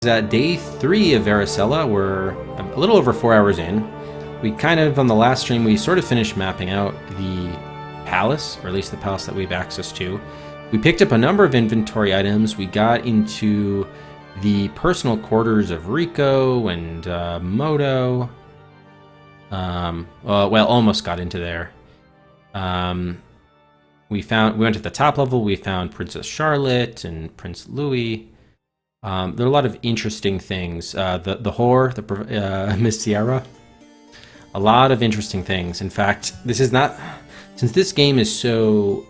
Day 3 of Varicella. We're a little over 4 hours in. We kind of, on the last stream, we sort of finished mapping out the palace, or at least the palace that we have access to. We picked up a number of inventory items. We got into the personal quarters of Rico and Moto. Well, almost got into there. We went to the top level. We found Princess Charlotte and Prince Louis. There are a lot of interesting things. The whore, Miss Sierra. A lot of interesting things. In fact, this is not... Since this game is so...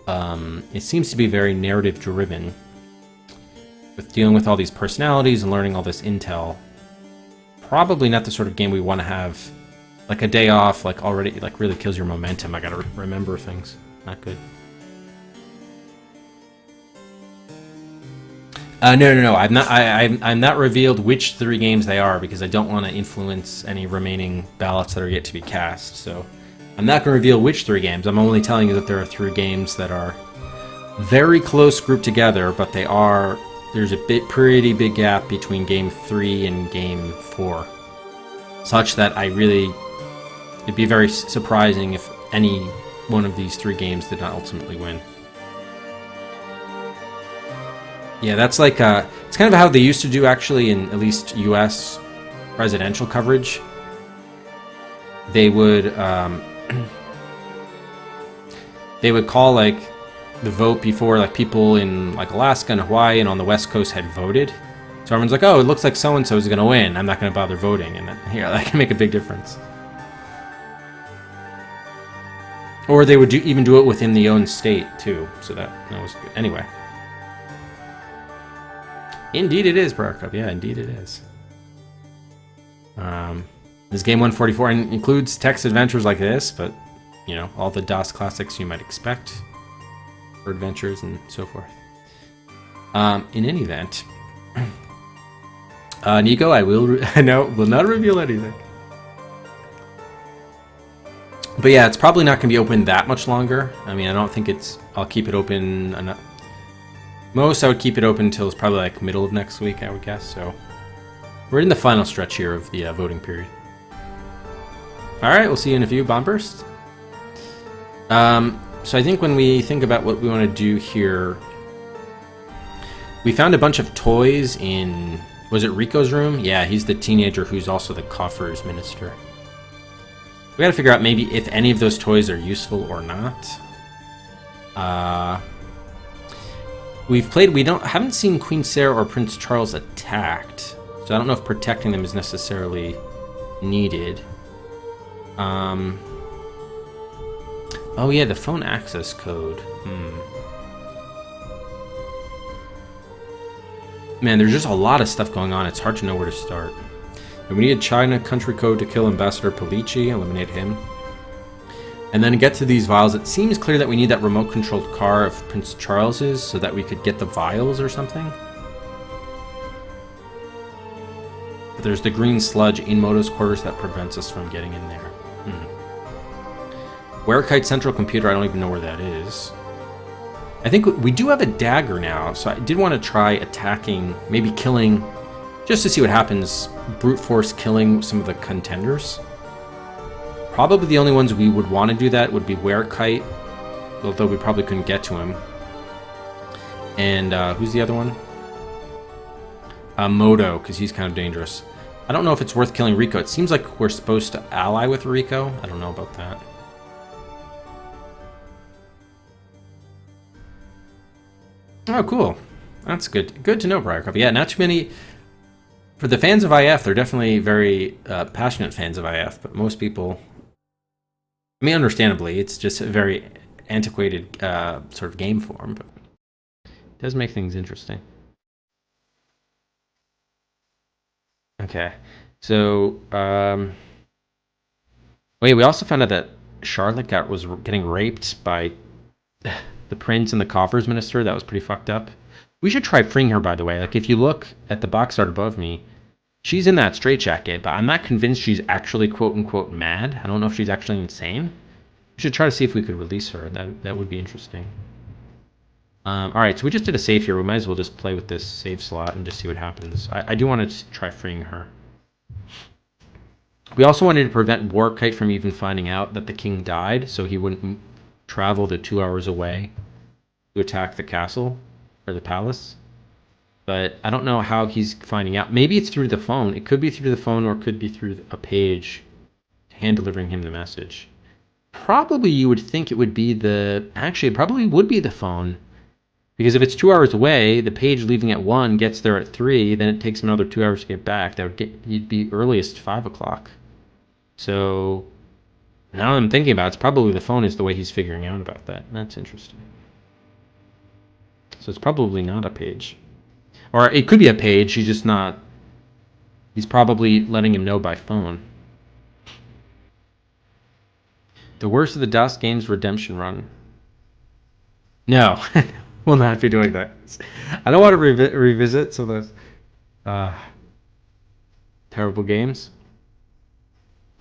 it seems to be very narrative-driven, with dealing with all these personalities and learning all this intel. Probably not the sort of game we want to have, like, a day off, like, already, like, really kills your momentum. I gotta remember things. Not good. No. I'm not revealed which 3 games they are because I don't want to influence any remaining ballots that are yet to be cast. So I'm not going to reveal which 3 games. I'm only telling you that there are 3 games that are very close grouped together, but there's a pretty big gap between game 3 and game 4, such that it'd be very surprising if any one of these 3 games did not ultimately win. Yeah, that's like, it's kind of how they used to do, actually, in at least U.S. presidential coverage. They would call, like, the vote before, like, people in, like, Alaska and Hawaii and on the West Coast had voted. So everyone's like, oh, it looks like so-and-so is going to win. I'm not going to bother voting. And that can make a big difference. Or they would even do it within the own state, too. So that was good. Anyway. Indeed it is, Barcup. Yeah, indeed it is. This game 144 and includes text adventures like this, but, you know, all the DOS classics you might expect for adventures and so forth. In any event, Nico, I will not reveal anything. But yeah, it's probably not going to be open that much longer. I mean, I don't think I'll keep it open enough. Most I would keep it open until it's probably like middle of next week, I would guess. So we're in the final stretch here of the voting period. All right, we'll see you in a few. Bomb burst. So I think when we think about what we want to do here, we found a bunch of toys in, was it Rico's room? Yeah, he's the teenager who's also the coffers minister. We got to figure out maybe if any of those toys are useful or not. We haven't seen Queen Sarah or Prince Charles attacked, so I don't know if protecting them is necessarily needed. Oh yeah, the phone access code. Man, there's just a lot of stuff going on. It's hard to know where to start. And we need a China country code to kill Ambassador Polici, eliminate him. And then get to these vials. It seems clear that we need that remote-controlled car of Prince Charles's so that we could get the vials or something. But there's the green sludge in Moto's quarters that prevents us from getting in there. Werekite Central Computer, I don't even know where that is. I think we do have a dagger now, so I did want to try attacking, maybe killing, just to see what happens, brute force killing some of the contenders. Probably the only ones we would want to do that would be Werekite, although we probably couldn't get to him. And who's the other one? Moto, because he's kind of dangerous. I don't know if it's worth killing Rico. It seems like we're supposed to ally with Rico. I don't know about that. Oh, cool. That's good. Good to know, Briarcup. Yeah, not too many... For the fans of IF, they're definitely very passionate fans of IF, but most people... I mean, understandably, it's just a very antiquated sort of game form, but it does make things interesting. Okay, so wait, we also found out that Charlotte was getting raped by the prince and the coffers minister. That was pretty fucked up. We should try freeing her, by the way. Like, if you look at the box art above me, she's in that straitjacket, but I'm not convinced she's actually quote-unquote mad. I don't know if she's actually insane. We should try to see if we could release her. That would be interesting. Alright, so we just did a save here. We might as well just play with this save slot and just see what happens. I do want to try freeing her. We also wanted to prevent Warkite from even finding out that the king died, so he wouldn't travel the 2 hours away to attack the castle or the palace. But I don't know how he's finding out. Maybe it's through the phone. It could be through the phone or it could be through a page hand delivering him the message. Probably you would think it would be the... Actually, it probably would be the phone. Because if it's 2 hours away, the page leaving at 1 gets there at 3, then it takes him another 2 hours to get back. He'd be earliest 5 o'clock. So now I'm thinking about it, it's probably the phone is the way he's figuring out about that. That's interesting. So it's probably not a page. Or it could be a page, he's just not... He's probably letting him know by phone. The worst of the DOS games redemption run. No, we'll not be doing that. I don't want to revisit some of those terrible games.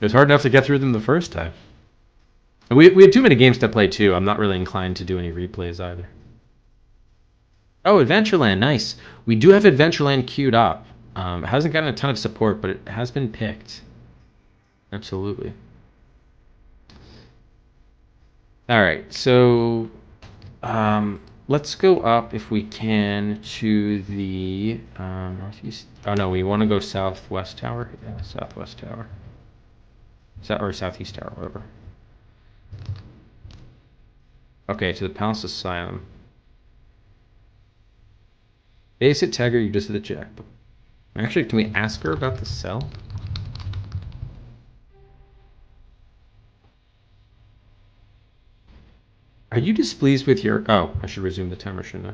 It was hard enough to get through them the first time. And we had too many games to play too. I'm not really inclined to do any replays either. Oh, Adventureland, nice. We do have Adventureland queued up. It hasn't gotten a ton of support, but it has been picked. Absolutely. All right, so let's go up if we can to the northeast. Oh no, we want to go southwest tower. Yeah, southwest tower. Or southeast tower, whatever. Okay, to the Palace Asylum. Basic Tagger, you just did the checkbook. Actually, can we ask her about the cell? Are you displeased with your... Oh, I should resume the timer, shouldn't I?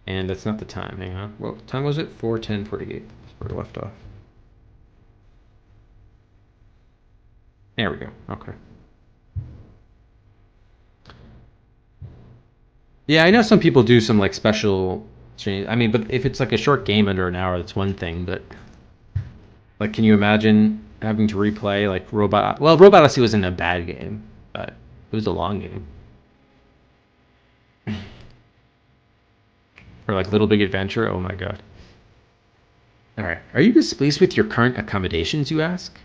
And that's not the time. Hang on. What time was it? 4:10:48. That's where we left off. There we go. Okay. Yeah, I know some people do some like special change. I mean, but if it's like a short game under an hour, that's one thing. But like, can you imagine having to replay like Robot? Well, Robot Odyssey wasn't a bad game, but it was a long game. Or like Little Big Adventure. Oh my god. All right. Are you displeased with your current accommodations? You ask.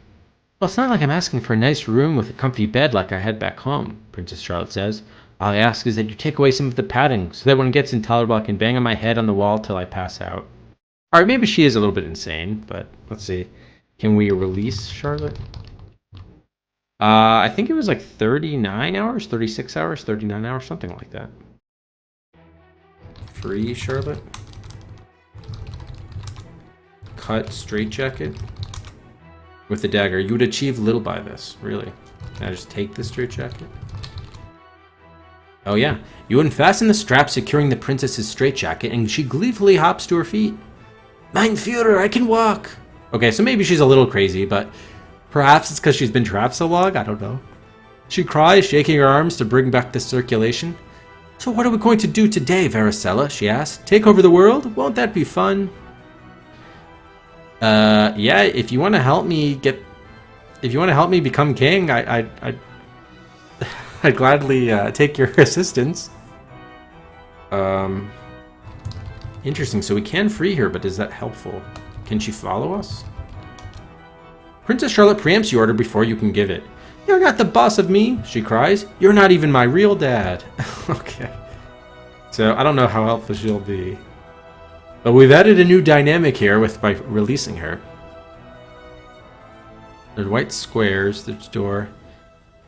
Well, it's not like I'm asking for a nice room with a comfy bed like I had back home, Princess Charlotte says. All I ask is that you take away some of the padding, so that when it gets intolerable I can bang on my head on the wall till I pass out. Alright, maybe she is a little bit insane, but let's see. Can we release Charlotte? I think it was like 39 hours, 36 hours, 39 hours, something like that. Free Charlotte. Cut straitjacket. With the dagger. You would achieve little by this, really. Can I just take the straitjacket? Oh yeah. You unfasten the strap securing the princess's straitjacket, and she gleefully hops to her feet. Mein Führer, I can walk! Okay, so maybe she's a little crazy, but perhaps it's because she's been trapped so long? I don't know. She cries, shaking her arms to bring back the circulation. So what are we going to do today, Varicella? She asked. Take over the world? Won't that be fun? Yeah, if you want to help me become king, I'd gladly take your assistance. Interesting. So we can free her, but is that helpful? Can she follow us? Princess Charlotte preempts your order before you can give it. You're not the boss of me, she cries. You're not even my real dad. Okay. So I don't know how helpful she'll be. But we've added a new dynamic here by releasing her. There's white squares, there's door.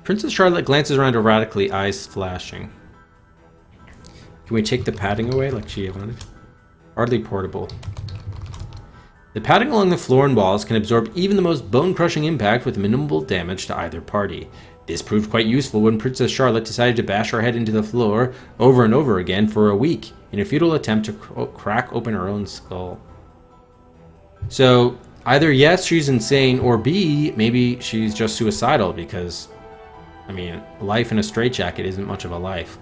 Princess Charlotte glances around erratically, eyes flashing. Can we take the padding away like she wanted? Hardly portable. The padding along the floor and walls can absorb even the most bone-crushing impact with minimal damage to either party. This proved quite useful when Princess Charlotte decided to bash her head into the floor over and over again for a week in a futile attempt to crack open her own skull. So, either yes, she's insane, or B, maybe she's just suicidal because, I mean, life in a straitjacket isn't much of a life.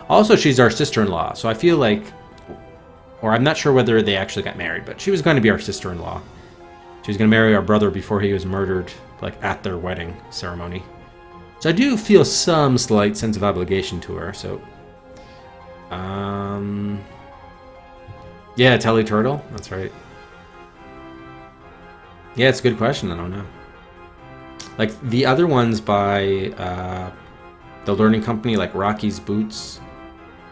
Also, she's our sister-in-law, so I feel like, or I'm not sure whether they actually got married, but she was going to be our sister-in-law. She was going to marry our brother before he was murdered, like at their wedding ceremony. So I do feel some slight sense of obligation to her, so Yeah, Telly Turtle. That's right. Yeah, it's a good question. I don't know. Like the other ones by the Learning Company, like Rocky's Boots,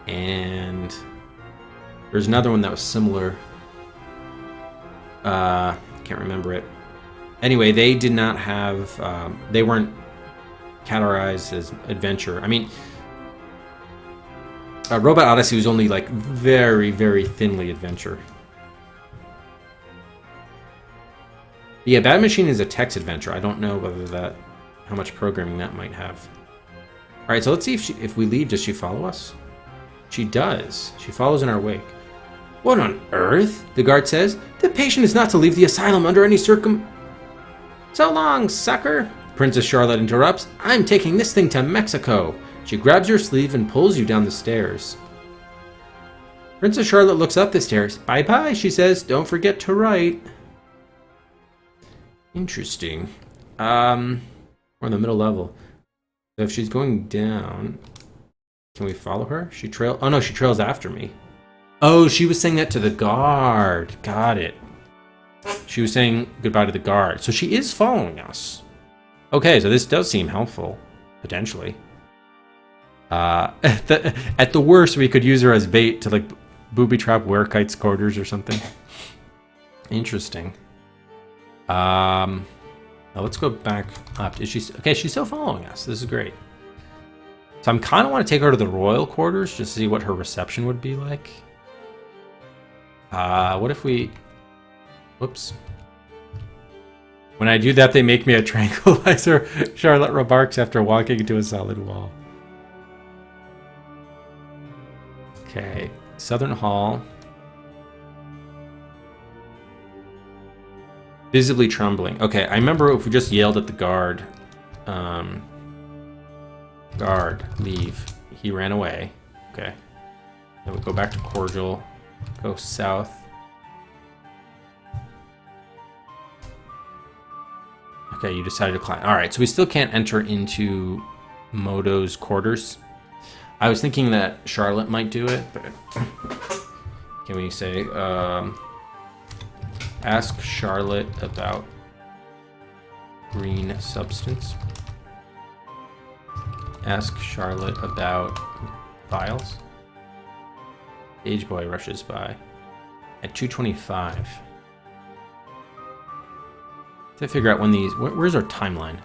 and there's another one that was similar. Can't remember it. Anyway, they did not have. They weren't categorized as adventure. I mean, Robot Odyssey was only like very, very thinly adventure. Yeah, Bad Machine is a text adventure. I don't know whether how much programming that might have. All right, so let's see if we leave, does she follow us? She does. She follows in our wake. What on earth? The guard says. The patient is not to leave the asylum under any So long, sucker. Princess Charlotte interrupts. I'm taking this thing to Mexico. She grabs your sleeve and pulls you down the stairs. Princess Charlotte looks up the stairs. Bye-bye, she says. Don't forget to write. Interesting. We're on the middle level. So if she's going down, can we follow her? Oh no, she trails after me. Oh, she was saying that to the guard. Got it. She was saying goodbye to the guard. So she is following us. Okay, so this does seem helpful, potentially. At the worst, we could use her as bait to like booby trap Werekite's quarters or something. Interesting. Now let's go back up. Is she okay? She's still following us. This is great. So I'm kind of want to take her to the royal quarters just to see what her reception would be like. What if we? Whoops. When I do that, they make me a tranquilizer. Charlotte remarks after walking into a solid wall. Okay, Southern Hall. Visibly trembling. Okay, I remember if we just yelled at the guard. Guard, leave. He ran away. Okay. Then we'll go back to cordial. Go south. Okay, you decided to climb. Alright, so we still can't enter into Moto's quarters. I was thinking that Charlotte might do it, but can we say, ask Charlotte about green substance. Ask Charlotte about files. Age boy rushes by at 2:25. To figure out when these, where's our timeline?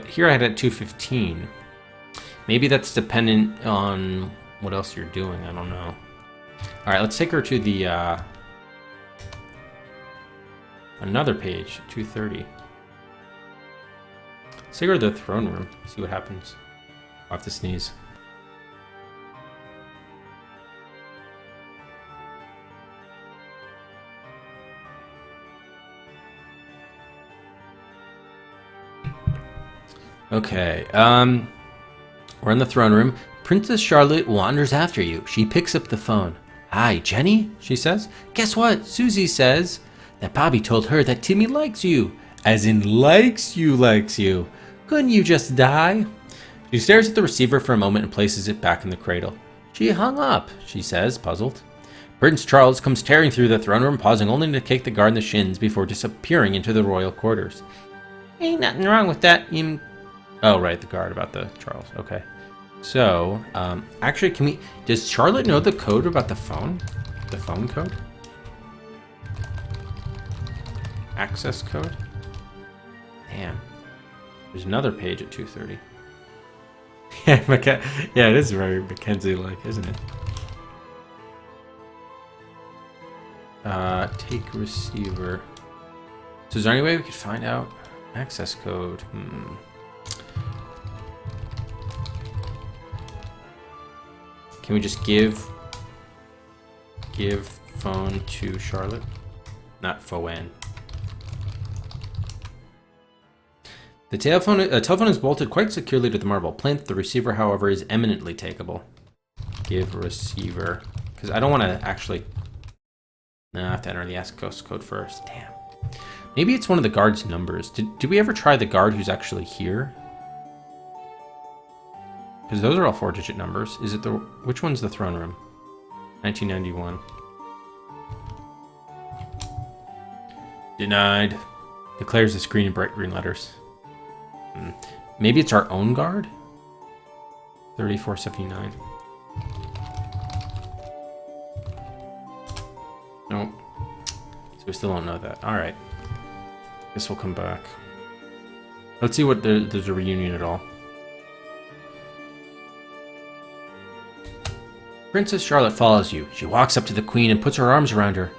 Here I had at 2:15. Maybe that's dependent on what else you're doing. I don't know. All right, let's take her to the another page, 2:30. Let's take her to the throne room. See what happens. I'll have to sneeze. Okay, we're in the throne room. Princess Charlotte wanders after you. She picks up the phone. Hi, Jenny, she says. Guess what? Susie says that Bobby told her that Timmy likes you. As in likes you. Couldn't you just die? She stares at the receiver for a moment and places it back in the cradle. She hung up, she says, puzzled. Prince Charles comes tearing through the throne room, pausing only to kick the guard in the shins before disappearing into the royal quarters. Ain't nothing wrong with that, Oh, right, the guard about the Charles. Okay. So, actually, does Charlotte know the code about the phone? The phone code? Access code? Damn. There's another page at 2:30. Yeah, it is very Mackenzie-like, isn't it? Take receiver. So is there any way we could find out access code? Can we just give phone to Charlotte? Not Fowen. The telephone is bolted quite securely to the marble plinth. The receiver, however, is eminently takeable. Give receiver. Because I don't want to actually... No, I have to enter the access code first. Damn. Maybe it's one of the guard's numbers. Did we ever try the guard who's actually here? Because those are all 4-digit numbers. Is it the... Which one's the throne room? 1991. Denied. Declares the screen in bright green letters. Maybe it's our own guard? 3479. Nope. So we still don't know that. Alright. Guess we'll come back. Let's see what there's a reunion at all. Princess Charlotte follows you. She walks up to the queen and puts her arms around her.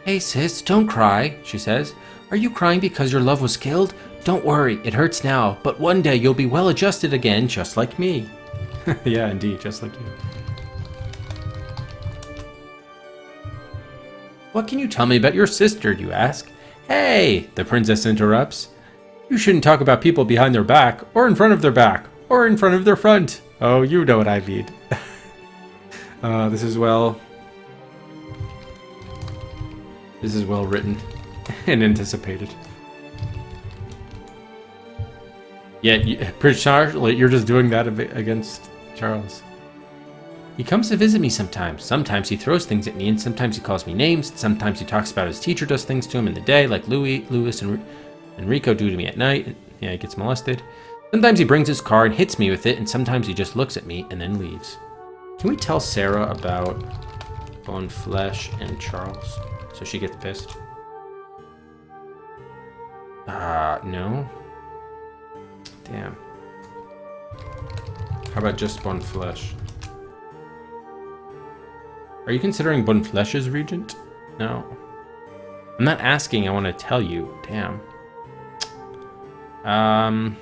Hey sis, don't cry, she says. Are you crying because your love was killed? Don't worry, it hurts now, but one day you'll be well adjusted again, just like me. Yeah, indeed, just like you. What can you tell me about your sister, you ask? Hey, the princess interrupts. You shouldn't talk about people behind their back, or in front of their back, or in front of their front. Oh, you know what I mean. This is well written and anticipated. Yeah, Prince Charles, you're just doing that against Charles. He comes to visit me sometimes. Sometimes he throws things at me, and sometimes he calls me names. Sometimes he talks about his teacher does things to him in the day, like Louis, and Rico do to me at night. Yeah, he gets molested. Sometimes he brings his car and hits me with it, and sometimes he just looks at me and then leaves. Can we tell Sarah about Bone Flesh and Charles so she gets pissed? No. Damn. How about just Bone Flesh? Are you considering Bone Flesh's regent? No. I'm not asking, I want to tell you. Damn. And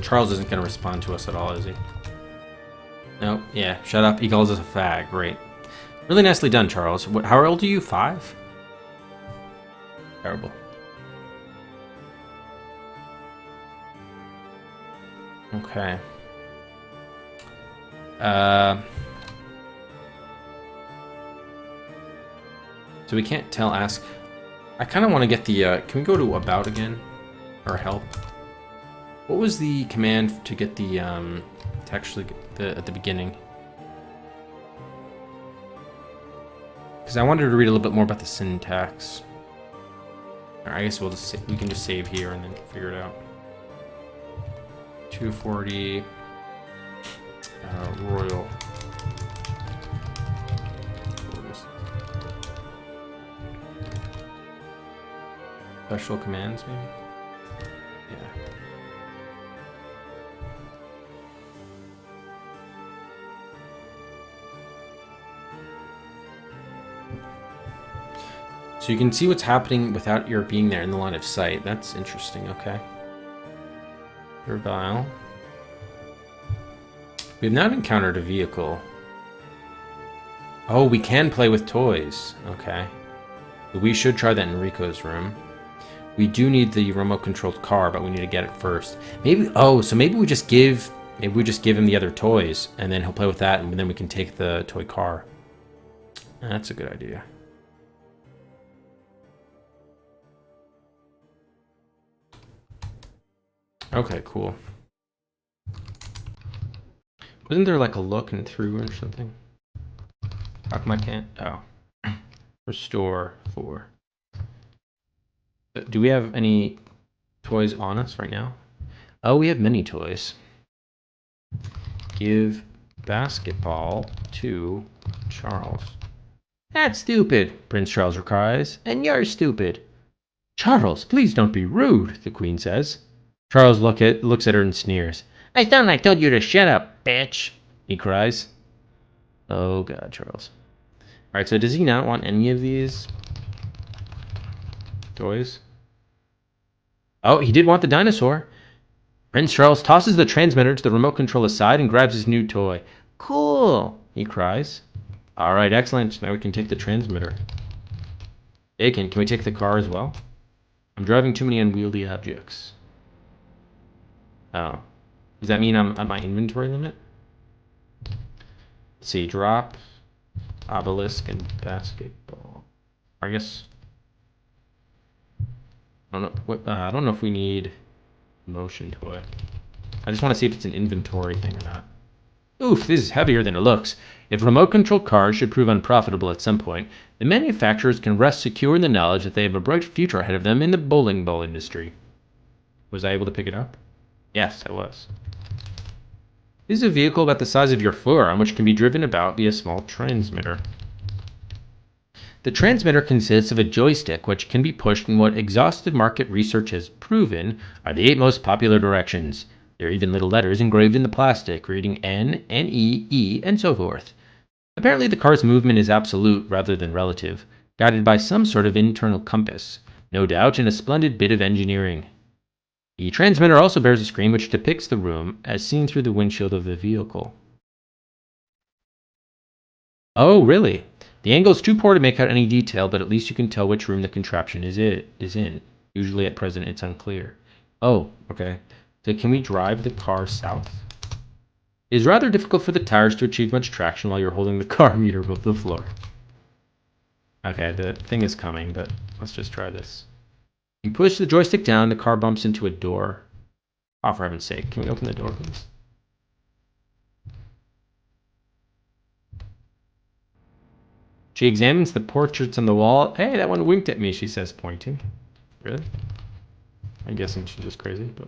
Charles isn't going to respond to us at all, is he? No, yeah, shut up. He calls us a fag. Great. Really nicely done, Charles. How old are you? 5? Terrible. Okay. So we can't tell, ask. I kind of want to get the, can we go to about again? Or help? What was the command to get the, to actually get at the beginning? Because I wanted to read a little bit more about the syntax. Or I guess we can just save here and then figure it out. 240 Royal. Special commands, maybe? Yeah. So you can see what's happening without your being there in the line of sight. That's interesting, okay. Servile. We have not encountered a vehicle. Oh, we can play with toys. Okay. We should try that in Rico's room. We do need the remote-controlled car, but we need to get it first. Maybe. Oh, so maybe we just give him the other toys, and then he'll play with that, and then we can take the toy car. That's a good idea. Okay, cool. Wasn't there like a looking through or something? How come I can't? Oh. Restore 4. Do we have any toys on us right now? Oh, we have many toys. Give basketball to Charles. That's stupid, Prince Charles cries. And you're stupid. Charles, please don't be rude, the Queen says. Charles looks at her and sneers. I thought I told you to shut up, bitch, he cries. Oh, God, Charles. Alright, so does he not want any of these toys? Oh, he did want the dinosaur. Prince Charles tosses the transmitter to the remote control side and grabs his new toy. Cool, he cries. Alright, excellent. Now we can take the transmitter. Bacon, can we take the car as well? I'm driving too many unwieldy objects. Oh. Does that mean I'm at my inventory limit? Let's see, drop, obelisk, and basketball. I guess... I don't know if we need motion toy. I just want to see if it's an inventory thing or not. Oof, this is heavier than it looks. If remote-controlled cars should prove unprofitable at some point, the manufacturers can rest secure in the knowledge that they have a bright future ahead of them in the bowling ball industry. Was I able to pick it up? Yes, I was. This is a vehicle about the size of your forearm, which can be driven about via a small transmitter. The transmitter consists of a joystick which can be pushed in what exhaustive market research has proven are the 8 most popular directions. There are even little letters engraved in the plastic, reading N, N-E, E, and so forth. Apparently the car's movement is absolute rather than relative, guided by some sort of internal compass, no doubt in a splendid bit of engineering. The transmitter also bears a screen which depicts the room as seen through the windshield of the vehicle. Oh, really? The angle is too poor to make out any detail, but at least you can tell which room the contraption is in. Usually at present it's unclear. Oh, okay. So can we drive the car south? It is rather difficult for the tires to achieve much traction while you're holding the car meter above the floor. Okay, the thing is coming, but let's just try this. You push the joystick down, the car bumps into a door. Oh, for heaven's sake, can we open the door, please? She examines the portraits on the wall. Hey, that one winked at me, she says, pointing. Really? I'm guessing she's just crazy, but...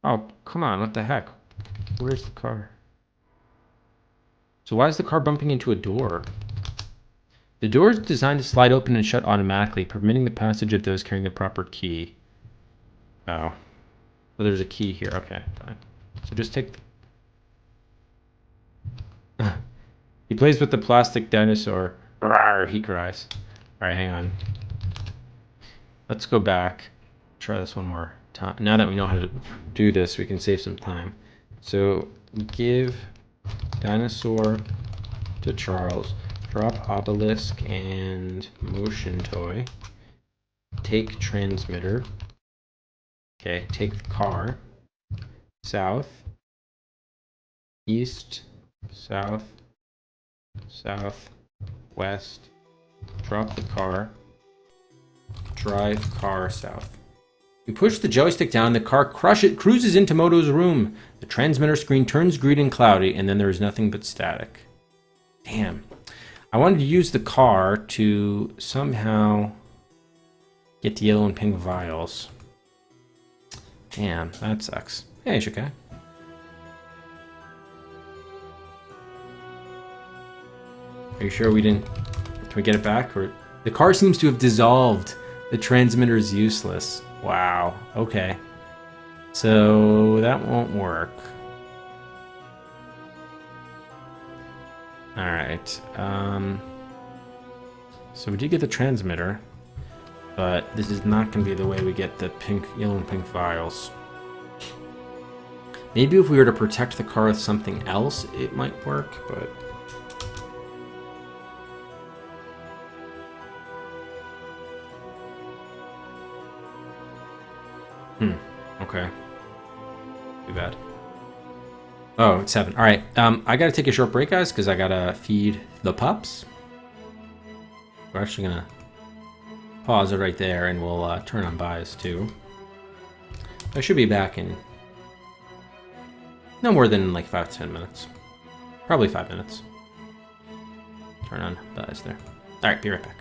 Oh, come on, what the heck? Where's the car? So why is the car bumping into a door? The door is designed to slide open and shut automatically, permitting the passage of those carrying the proper key. Oh. Well, there's a key here. Okay, fine. So just take... He plays with the plastic dinosaur. Rawr, he cries. Alright, hang on. Let's go back. Try this one more time. Now that we know how to do this, we can save some time. So, give dinosaur to Charles. Drop obelisk and motion toy. Take transmitter. Okay, take the car. South. East. South. South. West. Drop the car. Drive car south. You push the joystick down, the car cruises into Moto's room. The transmitter screen turns green and cloudy, and then there is nothing but static. Damn. I wanted to use the car to somehow get the yellow and pink vials. Damn, that sucks. Hey, Shikai. Are you sure we didn't... Can we get it back? Or the car seems to have dissolved. The transmitter is useless. Wow. Okay. So that won't work. Alright. So we did get the transmitter, but this is not going to be the way we get the yellow and pink vials. Maybe if we were to protect the car with something else, it might work, but... Okay. Too bad. Oh, it's 7. All right. I gotta take a short break, guys, because I gotta feed the pups. We're actually gonna pause it right there, and we'll turn on buys too. I should be back in no more than like 5 to 10 minutes. Probably 5 minutes. Turn on buys there. All right. Be right back.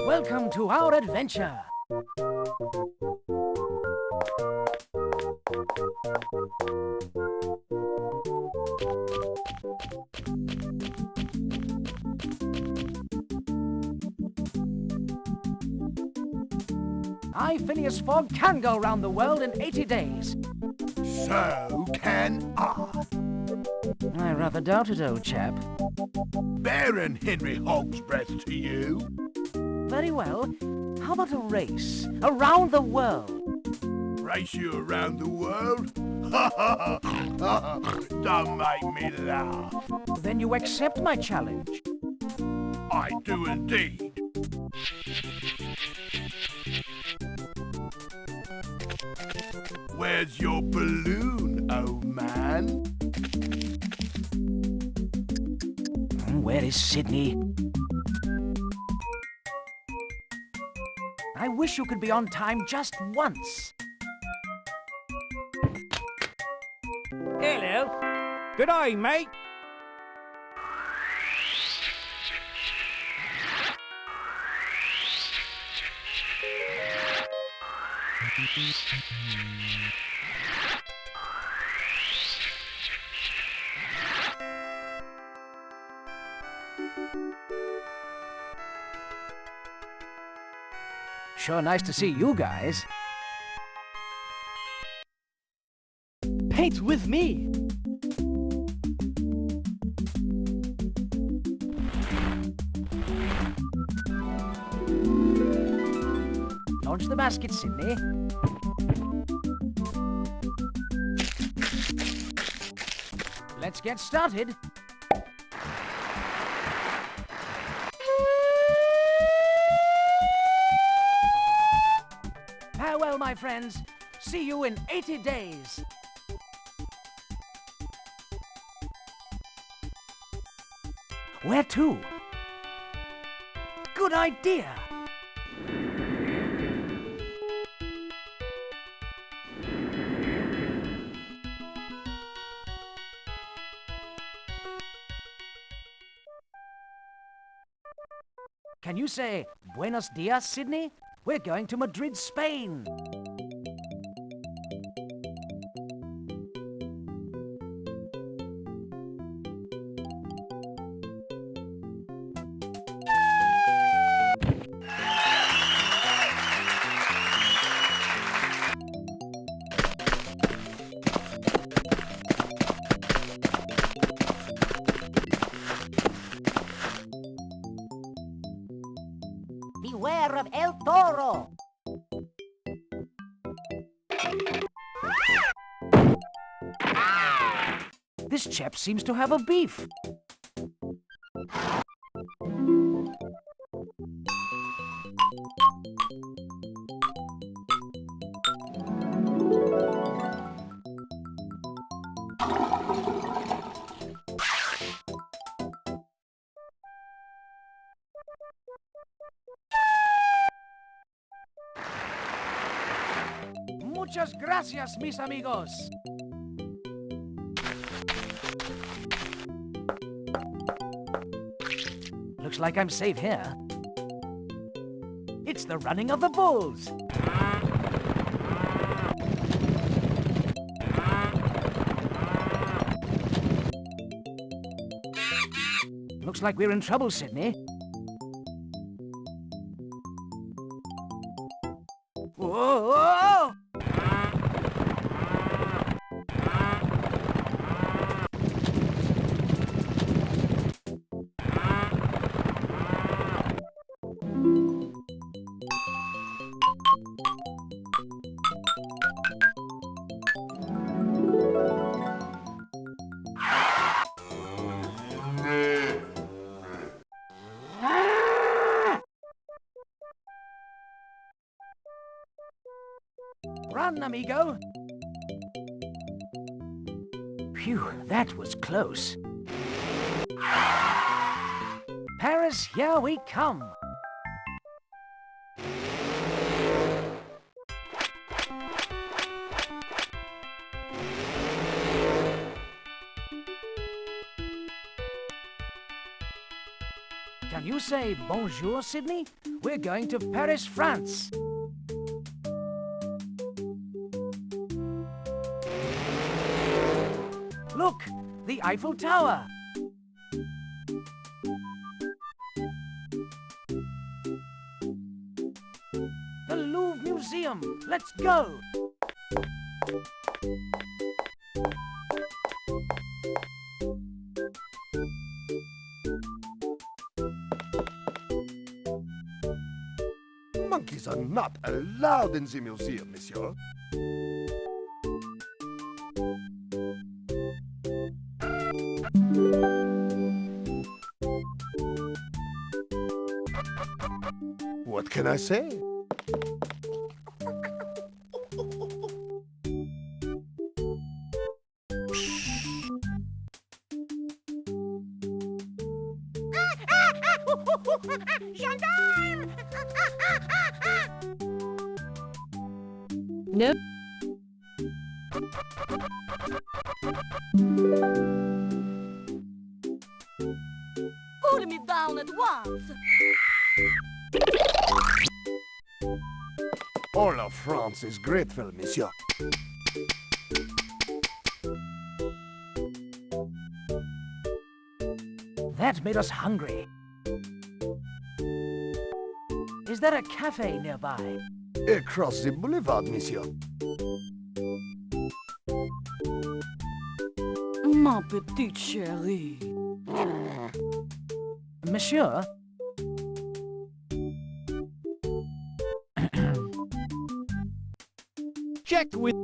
Welcome to our adventure. I, Phineas Fogg, can go round the world in 80 days. So can I. I rather doubt it, old chap. Baron Henry Hogsbreath to you. Very well. How about a race around the world? Race you around the world? Don't make me laugh. Then you accept my challenge. I do indeed. Where's your balloon, old man? Where is Sydney? I wish you could be on time just once. Hello. Good eye, mate. Sure nice to see you guys. Paint with me. Launch the basket, Sydney. Let's get started. Farewell, my friends. See you in 80 days. Where to? Good idea. Can you say Buenos dias, Sydney? We're going to Madrid, Spain. Beware of El Toro! This chap seems to have a beef. Muchas gracias, mis amigos. Looks like I'm safe here. It's the running of the bulls. Looks like we're in trouble, Sydney. Whoa! Run, amigo! Phew, that was close. Paris, here we come! Can you say bonjour, Sydney? We're going to Paris, France. Look, the Eiffel Tower. The Louvre Museum. museum. Let's go. Monkeys are not allowed in the museum, monsieur. What can I say? Gendarme! No. Pull me down at once! All of France is grateful, monsieur. That made us hungry. Is there a cafe nearby? Across the boulevard, monsieur. Ma petite chérie. Monsieur? Check with...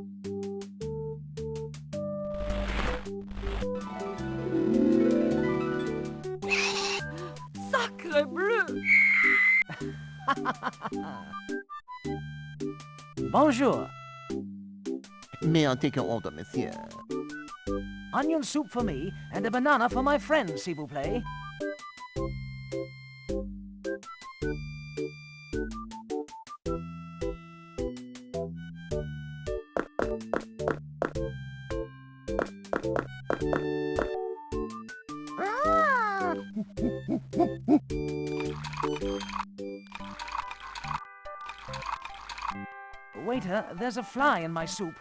Sacre bleu. Bonjour. May I take your order, monsieur? Onion soup for me and a banana for my friend, s'il vous plaît. Waiter, there's a fly in my soup.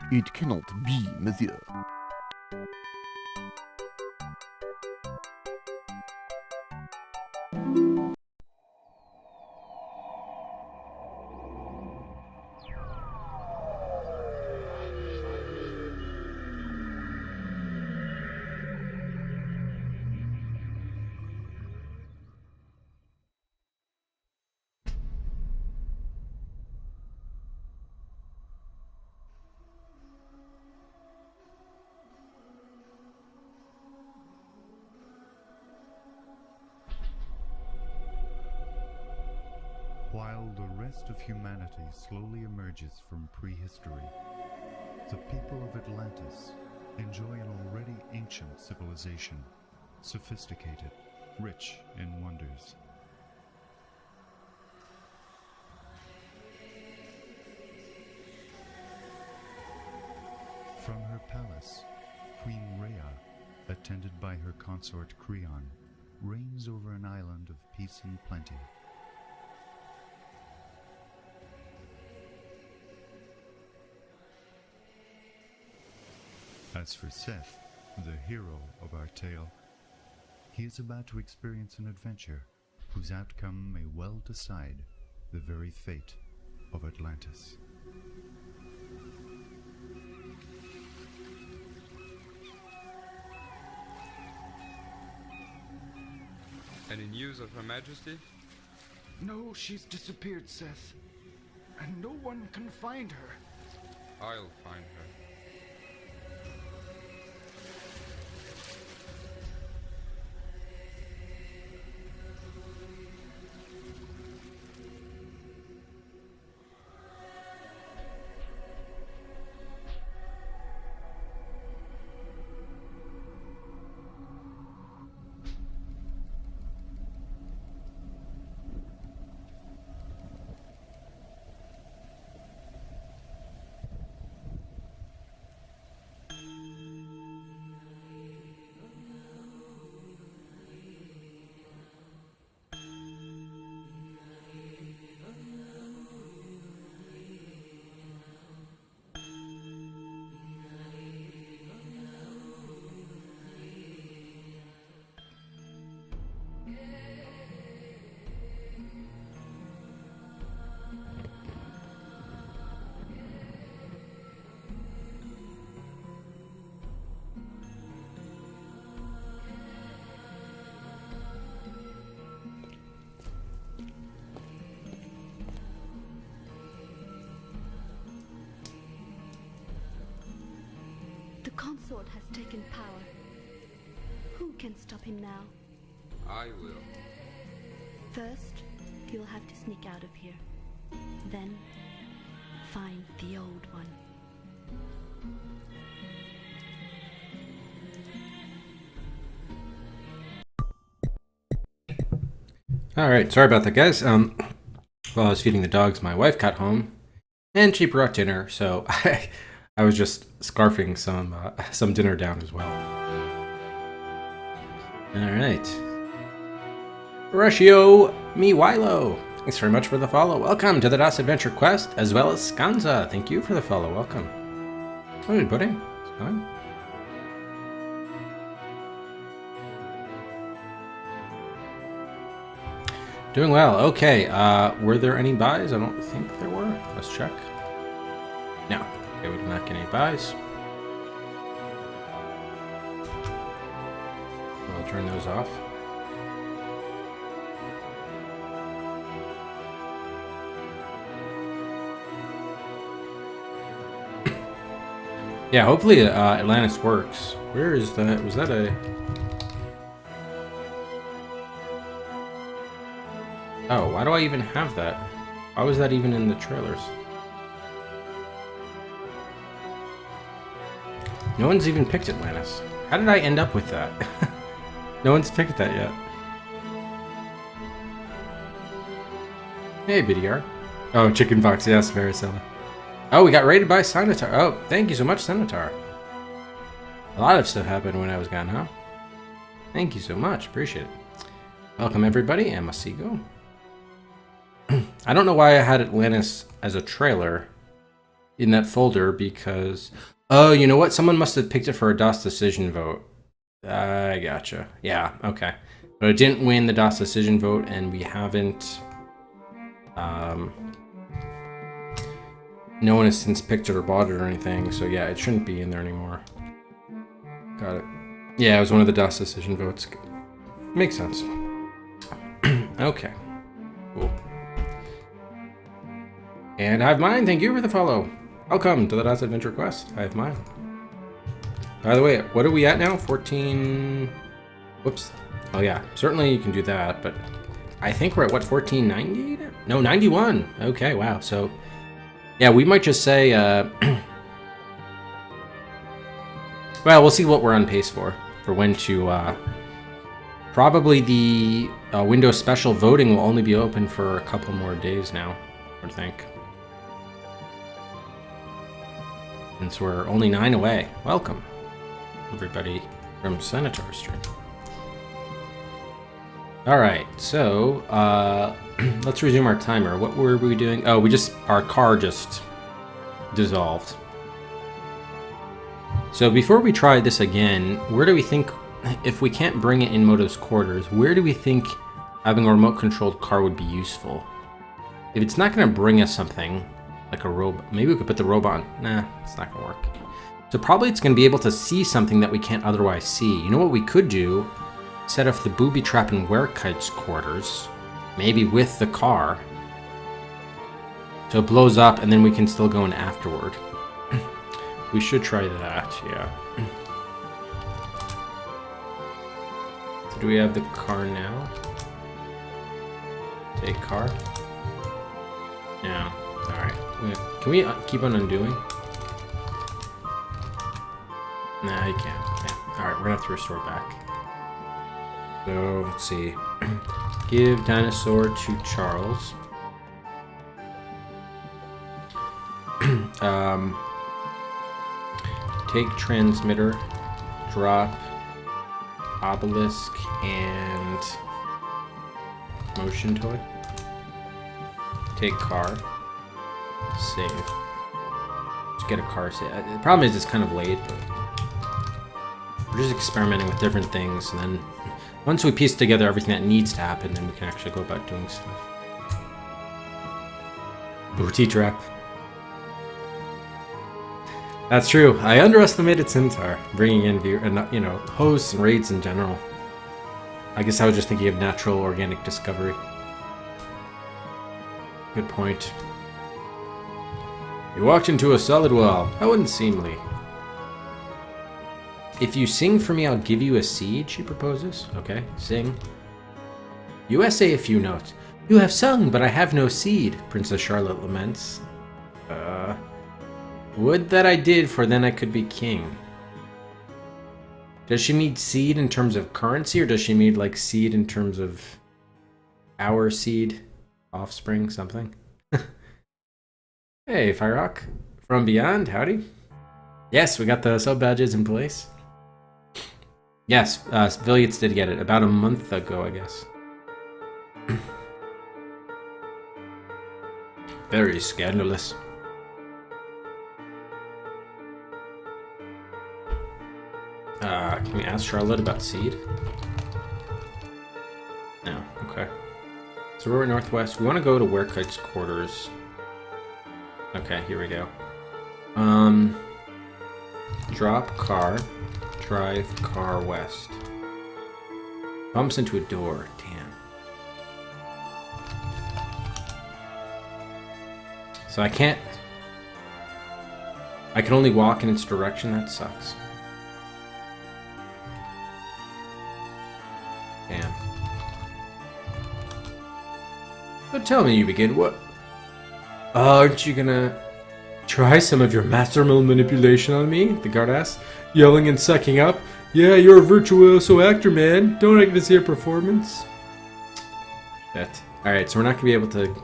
It cannot be, monsieur. While the rest of humanity slowly emerges from prehistory, the people of Atlantis enjoy an already ancient civilization, sophisticated, rich in wonders. From her palace, Queen Rhea, attended by her consort Creon, reigns over an island of peace and plenty. As for Seth, the hero of our tale, he is about to experience an adventure whose outcome may well decide the very fate of Atlantis. Any news of Her Majesty? No, she's disappeared, Seth. And no one can find her. I'll find her. The consort has taken power. Who can stop him now? I will. First, you'll have to sneak out of here. Then, find the old one. Alright, sorry about that, guys. While I was feeding the dogs, my wife got home, and she brought dinner, so I was just scarfing some dinner down as well. Alright. Ratio Miwilo, thanks very much for the follow. Welcome to the DOS Adventure Quest, as well as Skanza. Thank you for the follow. Welcome. Hey, buddy. It's fine. Doing well. Okay, were there any buys? I don't think there were. Let's check. No. Okay, we did not get any buys. We'll turn those off. Yeah, hopefully Atlantis works. Where is that? Was that a... Oh, why do I even have that? Why was that even in the trailers? No one's even picked Atlantis. How did I end up with that? No one's picked that yet. Hey, BDR. Oh, Chicken Fox, yes, Varicella. Oh, we got raided by Sanitar. Oh, thank you so much, Sanitar. A lot of stuff happened when I was gone, huh? Thank you so much. Appreciate it. Welcome, everybody. I'm Masigo. I don't know why I had Atlantis as a trailer in that folder because... Oh, you know what? Someone must have picked it for a DOS decision vote. I gotcha. Yeah, okay. But it didn't win the DOS decision vote, and we haven't... No one has since picked it or bought it or anything, so yeah, it shouldn't be in there anymore. Got it. Yeah, it was one of the DOS decision votes. Makes sense. Okay. Cool. And Hive Mind, thank you for the follow. Welcome to the DOS Adventure Quest. Hive Mind. By the way, what are we at now? 14... Whoops. Oh yeah, certainly you can do that, but I think we're at, what, 1490? No, 91. Okay, wow. So, yeah, we might just say... Well, we'll see what we're on pace for when to... Probably the Windows Special voting will only be open for a couple more days now, I think. Since we're only 9 away. Welcome, everybody from Senator Stream. Alright, so let's resume our timer. What were we doing? Oh, our car just dissolved. So before we try this again, where do we think, if we can't bring it in Moto's quarters, where do we think having a remote controlled car would be useful? If it's not going to bring us something, like a robot, maybe we could put the robot on. Nah, it's not going to work. So probably it's going to be able to see something that we can't otherwise see. You know what we could do? Set off the booby trap in Werekite's quarters, maybe with the car. So it blows up and then we can still go in afterward. We should try that, yeah. So do we have the car now? Take car? No. Alright. Can we keep on undoing? Nah, you can't. Alright, we're gonna have to restore back. So, let's see. Give dinosaur to Charles. Take transmitter, drop obelisk, and motion toy. Take car. Save. Just get a car save. The problem is it's kind of late, but we're just experimenting with different things, and then once we piece together everything that needs to happen, then we can actually go about doing stuff. Booty trap. That's true. I underestimated Centaur, bringing in hosts and raids in general. I guess I was just thinking of natural organic discovery. Good point. You walked into a solid wall. How unseemly. If you sing for me, I'll give you a seed, she proposes. Okay, sing. You essay a few notes. You have sung, but I have no seed, Princess Charlotte laments. Would that I did, for then I could be king. Does she mean seed in terms of currency, or does she mean like seed in terms of our seed, offspring, something? Hey, Firerock. From beyond, howdy. Yes, we got the sub badges in place. Yes, Villiets did get it about a month ago, I guess. Very scandalous. Can we ask Charlotte about seed? No, okay. So we're in Northwest. We want to go to Werekite's quarters. Okay, here we go. Drop car. Drive car west. Bumps into a door. Damn. So I can't... I can only walk in its direction? That sucks. Damn. So tell me, you begin. What? Aren't you gonna try some of your masterful manipulation on me? The guard asks, yelling and sucking up. Yeah, you're a virtuoso actor, man. Don't I get to see a performance? Shit. Alright, so we're not gonna be able to...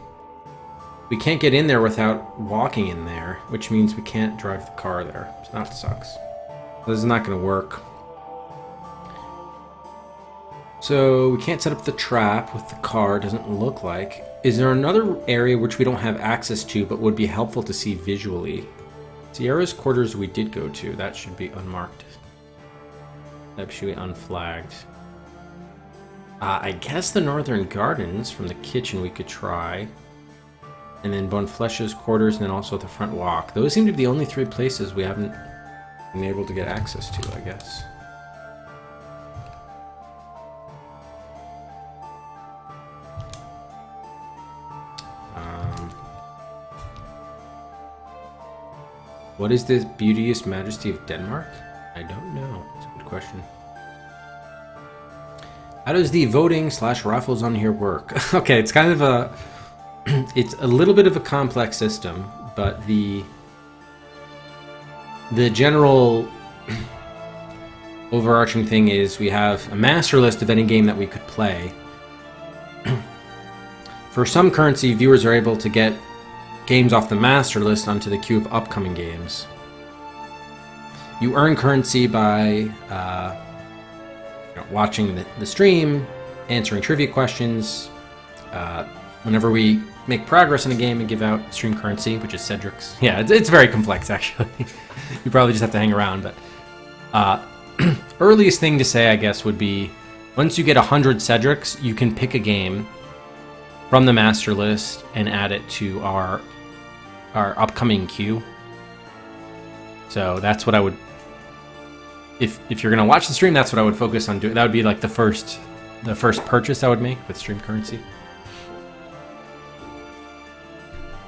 We can't get in there without walking in there, which means we can't drive the car there. So that sucks. This is not gonna work. So we can't set up the trap with the car, doesn't look like. Is there another area which we don't have access to but would be helpful to see visually? Sierra's quarters we did go to. That should be unmarked. That should be unflagged. I guess the Northern Gardens from the kitchen we could try. And then Bonflesh's quarters and then also the front walk. Those seem to be the only three places we haven't been able to get access to, I guess. What is the beauteous majesty of Denmark? I don't know. It's a good question. How does the voting / raffles on here work? Okay, it's kind of a... It's a little bit of a complex system, but the general overarching thing is we have a master list of any game that we could play. For some currency, viewers are able to get games off the master list onto the queue of upcoming games. You earn currency by watching the stream, answering trivia questions. Whenever we make progress in a game and give out stream currency, which is Cedric's. Yeah, it's very complex, actually. You probably just have to hang around, but... earliest thing to say, I guess, would be once you get 100 Cedrics, you can pick a game from the master list and add it to our upcoming queue. So that's what I would... If you're going to watch the stream, that's what I would focus on doing. That would be like the first purchase I would make with stream currency.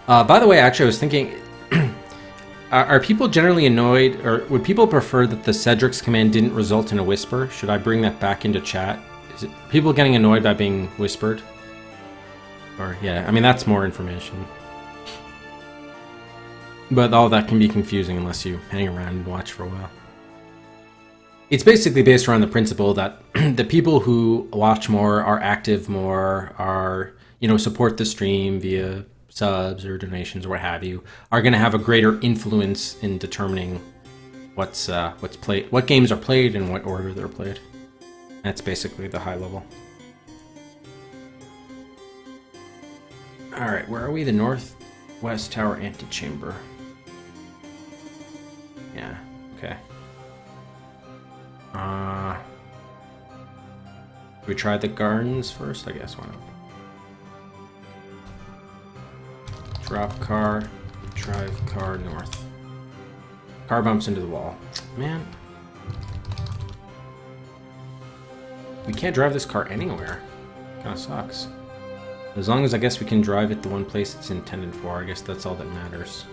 By the way, actually, I was thinking, are people generally annoyed, or would people prefer that the Cedric's command didn't result in a whisper? Should I bring that back into chat? Is it people getting annoyed by being whispered? Or, yeah, I mean, that's more information. But all that can be confusing unless you hang around and watch for a while. It's basically based around the principle that the people who watch more, are active more, are, support the stream via subs or donations or what have you, are going to have a greater influence in determining what's played, what games are played, and what order they're played. That's basically the high level. All right, where are we? The Northwest Tower Antechamber. Yeah. Okay. We try the gardens first, I guess. Why not? Drop car, drive car north. Car bumps into the wall. Man. We can't drive this car anywhere. Kinda sucks. As long as I guess we can drive it the one place it's intended for, I guess that's all that matters.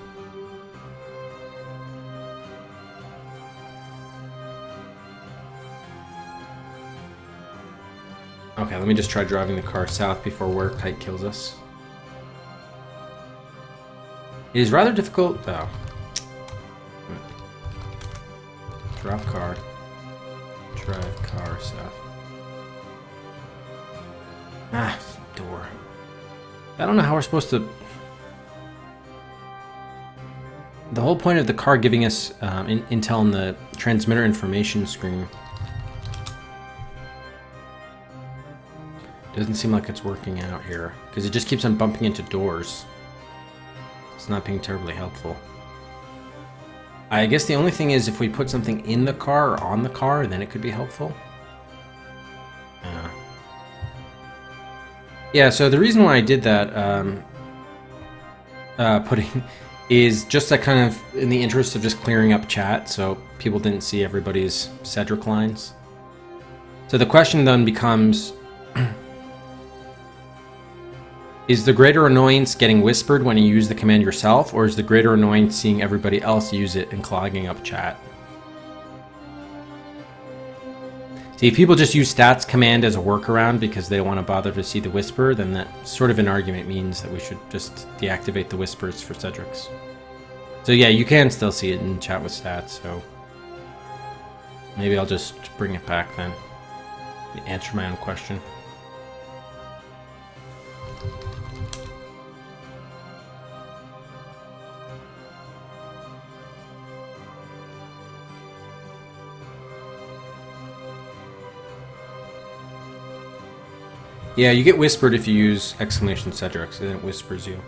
Okay, let me just try driving the car south before work height kills us. It is rather difficult. Oh. Drop car. Drive car south. Ah, door. I don't know how we're supposed to... The whole point of the car giving us intel on the transmitter information screen doesn't seem like it's working out here, because it just keeps on bumping into doors. It's not being terribly helpful. I guess the only thing is if we put something in the car or on the car, then it could be helpful. Yeah, so the reason why I did that, putting, is just that kind of in the interest of just clearing up chat, so people didn't see everybody's Cedric lines. So the question then becomes, is the greater annoyance getting whispered when you use the command yourself, or is the greater annoyance seeing everybody else use it and clogging up chat? See, if people just use stats command as a workaround because they don't want to bother to see the whisper, then that sort of an argument means that we should just deactivate the whispers for Cedrics. So yeah, you can still see it in chat with stats, so maybe I'll just bring it back then. Answer my own question. Yeah, you get whispered if you use exclamation Cedric, so then it whispers you.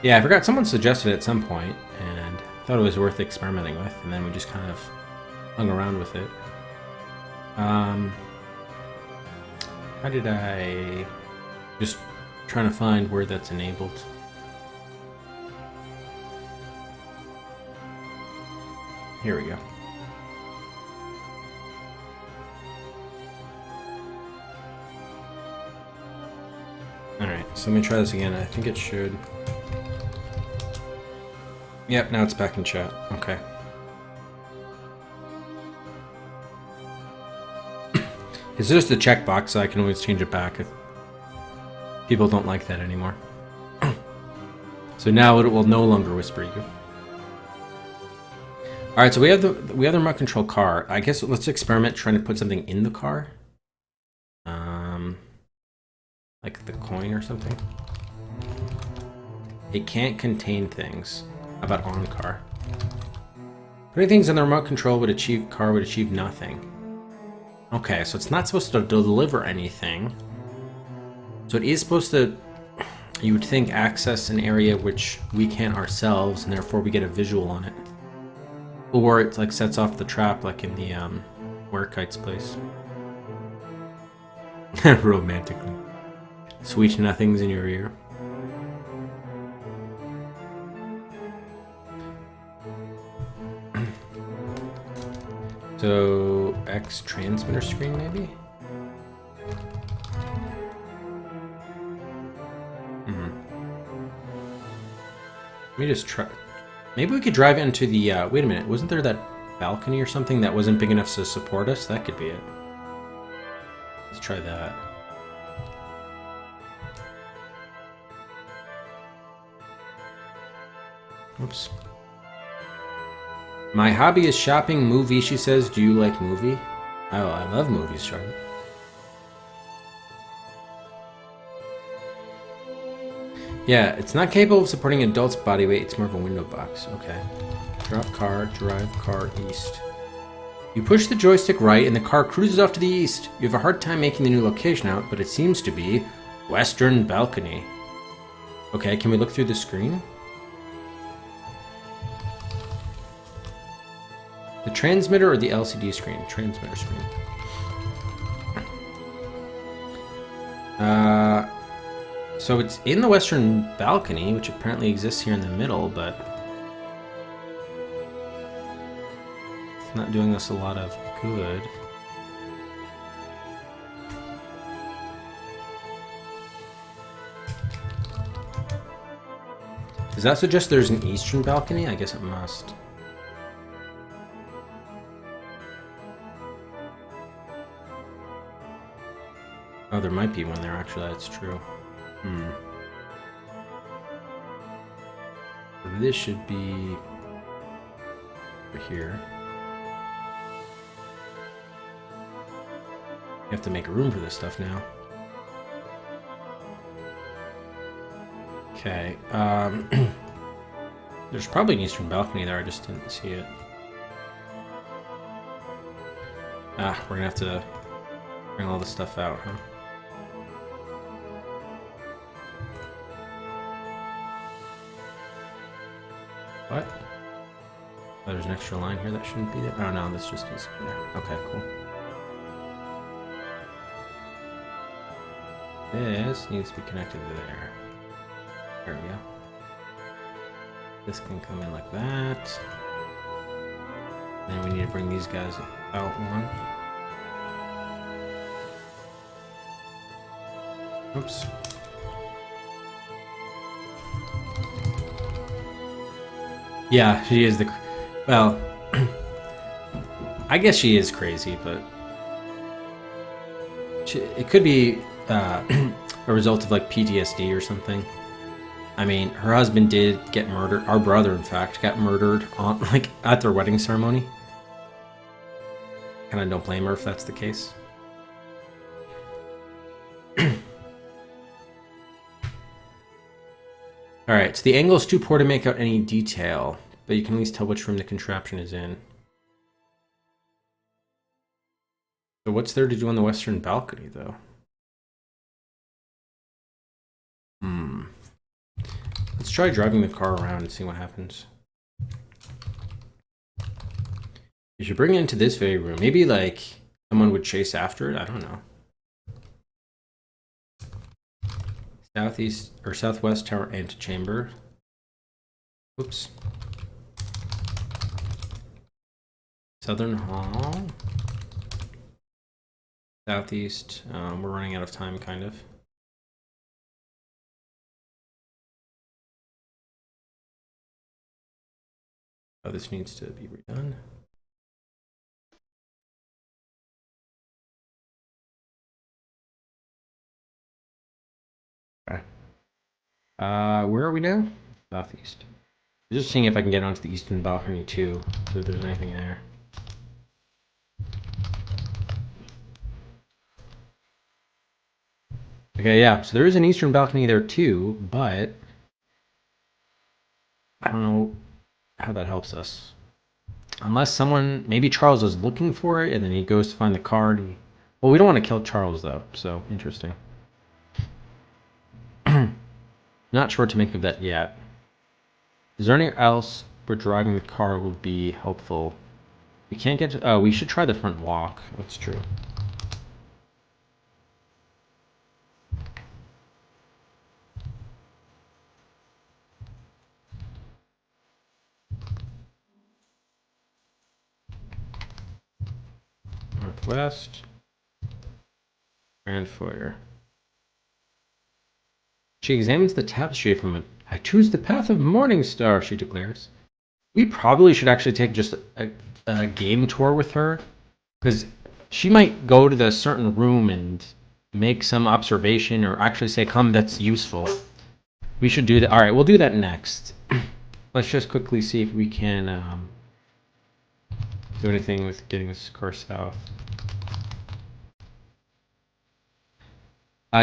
Yeah, I forgot someone suggested it at some point, and thought it was worth experimenting with, and then we just kind of hung around with it. How did I... Just trying to find where that's enabled. Here we go. Alright, so let me try this again. I think it should... Yep, now it's back in chat. Okay. It's just a checkbox, so I can always change it back if people don't like that anymore. So now it will no longer whisper you. Alright, so we have the remote control car. I guess let's experiment trying to put something in the car. Like the coin or something. It can't contain things. How about on car? Putting things in the remote control would achieve nothing. Okay, so it's not supposed to deliver anything. So it is supposed to, you would think, access an area which we can't ourselves, and therefore we get a visual on it. Or it like sets off the trap like in the Werkite's place. Romantically. Sweet nothings in your ear. So, X transmitter screen maybe? Let me just try. Maybe we could drive into the, wait a minute, wasn't there that balcony or something that wasn't big enough to support us? That could be it. Let's try that. Oops. My hobby is shopping. Movie, she says. Do you like movie? Oh, I love movies, Charlotte. Yeah, it's not capable of supporting adults' body weight. It's more of a window box. Okay. Drop car, drive car east. You push the joystick right and the car cruises off to the east. You have a hard time making the new location out, but it seems to be Western Balcony. Okay, can we look through the screen? The transmitter or the LCD screen? Transmitter screen. So it's in the Western Balcony, which apparently exists here in the middle, but it's not doing us a lot of good. Does that suggest there's an Eastern Balcony? I guess it must. Oh, there might be one there, actually. That's true. So this should be over here. You have to make room for this stuff now. Okay. There's probably an eastern balcony there. I just didn't see it. Ah, we're gonna have to bring all this stuff out, huh? What? Oh, there's an extra line here that shouldn't be there. Oh no, this just is there. Okay, cool. This needs to be connected to there. There we go. This can come in like that. Then we need to bring these guys out one. Oops. Yeah, she is the... Well, I guess she is crazy, but... it could be a result of, like, PTSD or something. I mean, her husband did get murdered. Our brother, in fact, got murdered on, like, at their wedding ceremony. Kind of don't blame her if that's the case. Alright, so the angle is too poor to make out any detail, but you can at least tell which room the contraption is in. So what's there to do on the western balcony, though? Let's try driving the car around and see what happens. You should bring it into this very room. Maybe, like, someone would chase after it? I don't know. Southeast or southwest tower antechamber. Oops. Southern hall. Southeast. We're running out of time, kind of. Oh, this needs to be redone. Okay. Where are we now? Southeast. I'm just seeing if I can get onto the eastern balcony too, so if there's anything there. Okay, yeah, so there is an eastern balcony there too, but I don't know how that helps us. Unless someone, maybe Charles is looking for it, and then he goes to find the card. Well, we don't want to kill Charles, though, so interesting. Not sure what to make of that yet. Is there anything else where driving the car would be helpful? We can't get to... Oh, we should try the front walk. That's true. Northwest. Grand foyer. She examines the tapestry from it. I choose the path of Morningstar, she declares. We probably should actually take just a game tour with her, because she might go to the certain room and make some observation or actually say comment that's useful. We should do that. All right, we'll do that next. Let's just quickly see if we can do anything with getting this car south.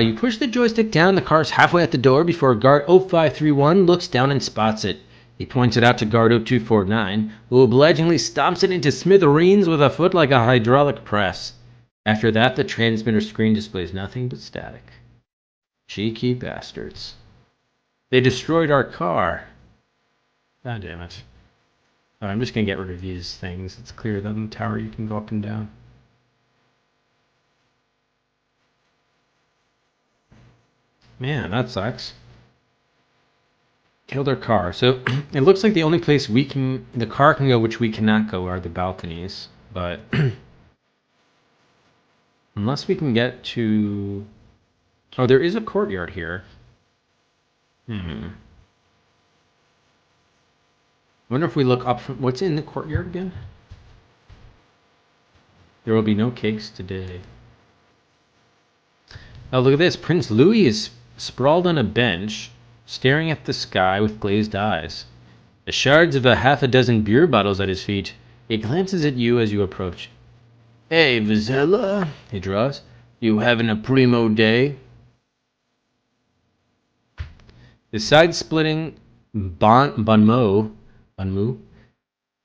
You push the joystick down, the car's halfway at the door before guard 0531 looks down and spots it. He points it out to guard 0249, who obligingly stomps it into smithereens with a foot like a hydraulic press. After that, the transmitter screen displays nothing but static. Cheeky bastards. They destroyed our car. God damn it. Oh, I'm just going to get rid of these things. It's clear that in the tower you can go up and down. Man, that sucks. Killed our car. So it looks like the only place the car can go, which we cannot go, are the balconies. But unless we can get to... Oh, there is a courtyard here. I wonder if we look up from... What's in the courtyard again? There will be no cakes today. Oh, look at this. Prince Louis is sprawled on a bench, staring at the sky with glazed eyes. The shards of half a dozen beer bottles at his feet. He glances at you as you approach. Hey, Varicella, he draws. You having a primo day? The side-splitting Bunmu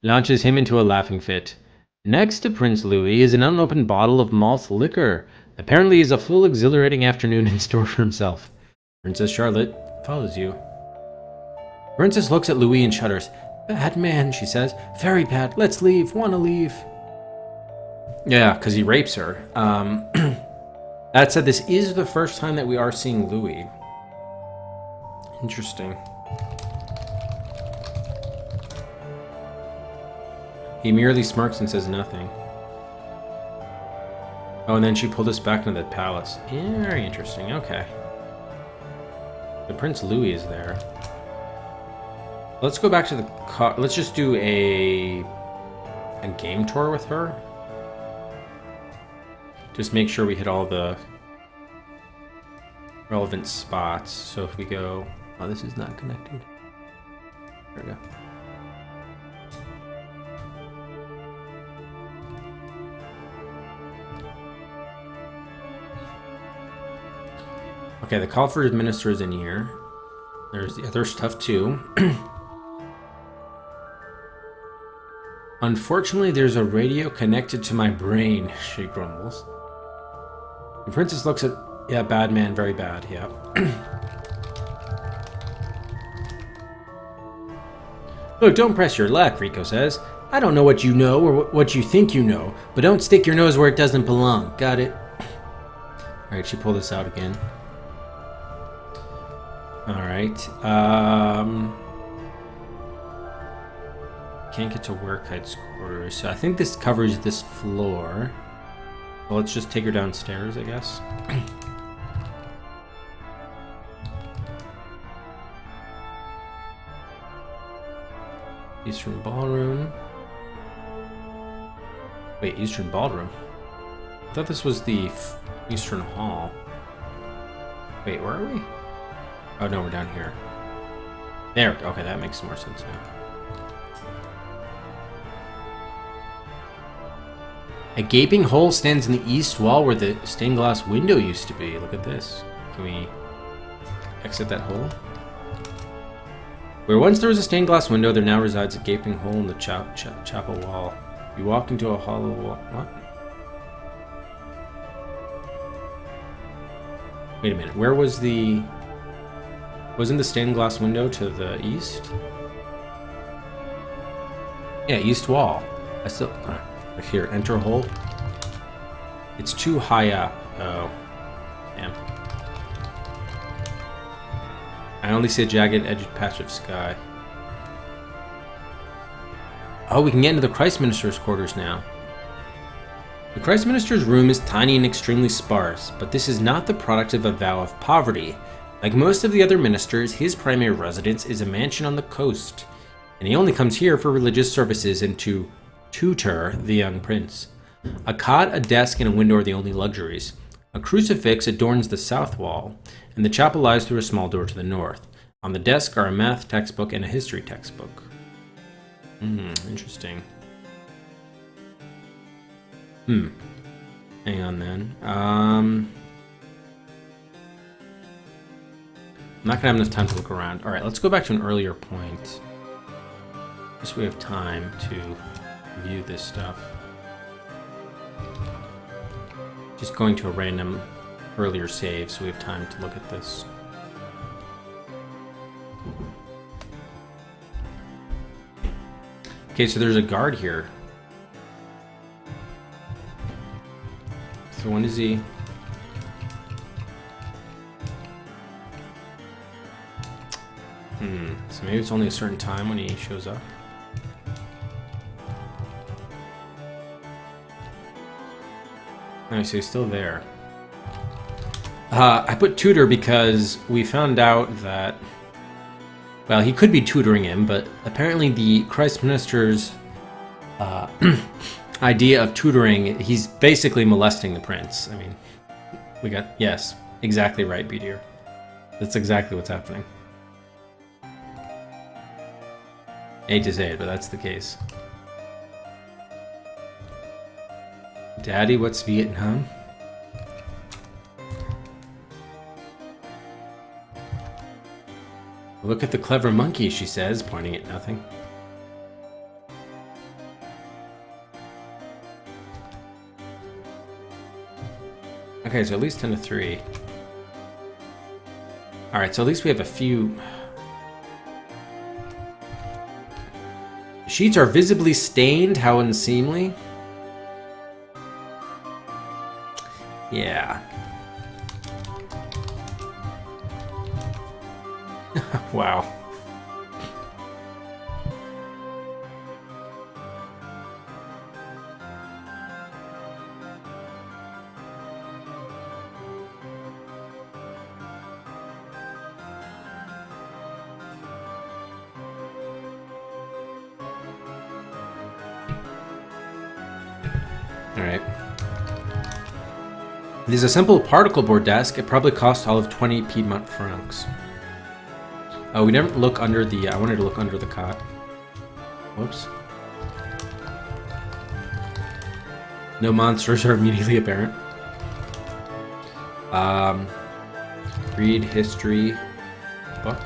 launches him into a laughing fit. Next to Prince Louis is an unopened bottle of malt liquor. Apparently he's a full exhilarating afternoon in store for himself. Princess Charlotte follows you. Princess looks at Louis and shudders. Bad man, she says. Very bad. Let's leave. Wanna leave. Yeah, because he rapes her. That said, this is the first time that we are seeing Louis. Interesting. He merely smirks and says nothing. Oh, and then she pulled us back into the palace. Yeah, very interesting. Okay. The Prince Louis is there. Let's go back to the let's just do a game tour with her. Just make sure we hit all the relevant spots. So if we go... Oh, this is not connected. There we go. Okay, the call for administer is in here. There's the other stuff too. Unfortunately, there's a radio connected to my brain, she grumbles. The princess looks at... Yeah, bad man, very bad, yeah. Look, don't press your luck, Rico says. I don't know what you know or what you think you know, but don't stick your nose where it doesn't belong. Got it? Alright, she pulled this out again. Alright, can't get to Werkite's quarters, so I think this covers this floor. Well, let's just take her downstairs, I guess. Eastern Ballroom. Wait, Eastern Ballroom? I thought this was the Eastern Hall. Wait, where are we? Oh no, we're down here. There, okay, that makes more sense now. A gaping hole stands in the east wall where the stained glass window used to be. Look at this. Can we exit that hole? Where once there was a stained glass window, there now resides a gaping hole in the chapel wall. You walked into a hollow wall. What? Wait a minute. Where was the... Wasn't the stained glass window to the east? Yeah, east wall. I still... Here, enter hole. It's too high up. Oh. Damn. I only see a jagged edged patch of sky. Oh, we can get into the Christ Minister's quarters now. The Christ Minister's room is tiny and extremely sparse, but this is not the product of a vow of poverty. Like most of the other ministers, his primary residence is a mansion on the coast, and he only comes here for religious services and to tutor the young prince. A cot, a desk, and a window are the only luxuries. A crucifix adorns the south wall, and the chapel lies through a small door to the north. On the desk are a math textbook and a history textbook. Interesting. Hang on then. I'm not gonna have enough time to look around. Alright, let's go back to an earlier point. Just so we have time to view this stuff. Just going to a random earlier save so we have time to look at this. Okay, so there's a guard here. So when is he? So maybe it's only a certain time when he shows up. No, so he's still there. I put tutor because we found out that, well, he could be tutoring him, but apparently the Christ Minister's idea of tutoring, he's basically molesting the prince. I mean, we got, yes, Exactly right, B-Deer. That's exactly what's happening. I hate to say it, but that's the case. Daddy, what's Vietnam? Look at the clever monkey, she says, pointing at nothing. Okay, so at least 10 to 3. Alright, so at least we have a few... Sheets are visibly stained, how unseemly. Yeah. Wow. Alright. It is a simple particle board desk. It probably cost all of 20 Piedmont francs. Oh, we didn't look under the... I wanted to look under the cot. Whoops. No monsters are immediately apparent. Read history book.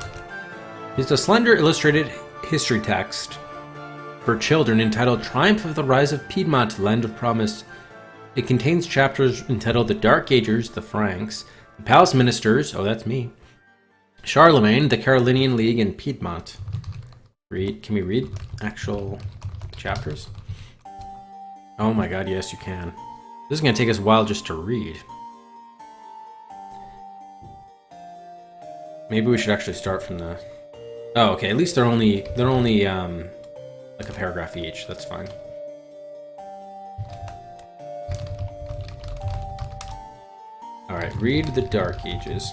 It's a slender illustrated history text for children entitled Triumph of the Rise of Piedmont, Land of Promise. It contains chapters entitled The Dark Ages, the Franks, the Palace Ministers, oh that's me, Charlemagne, the Carolinian League, and Piedmont. Can we read actual chapters? Oh my god, yes you can. This is going to take us a while just to read. Maybe we should actually start from the... Oh, okay, at least they're only like a paragraph each, that's fine. Alright, read the Dark Ages.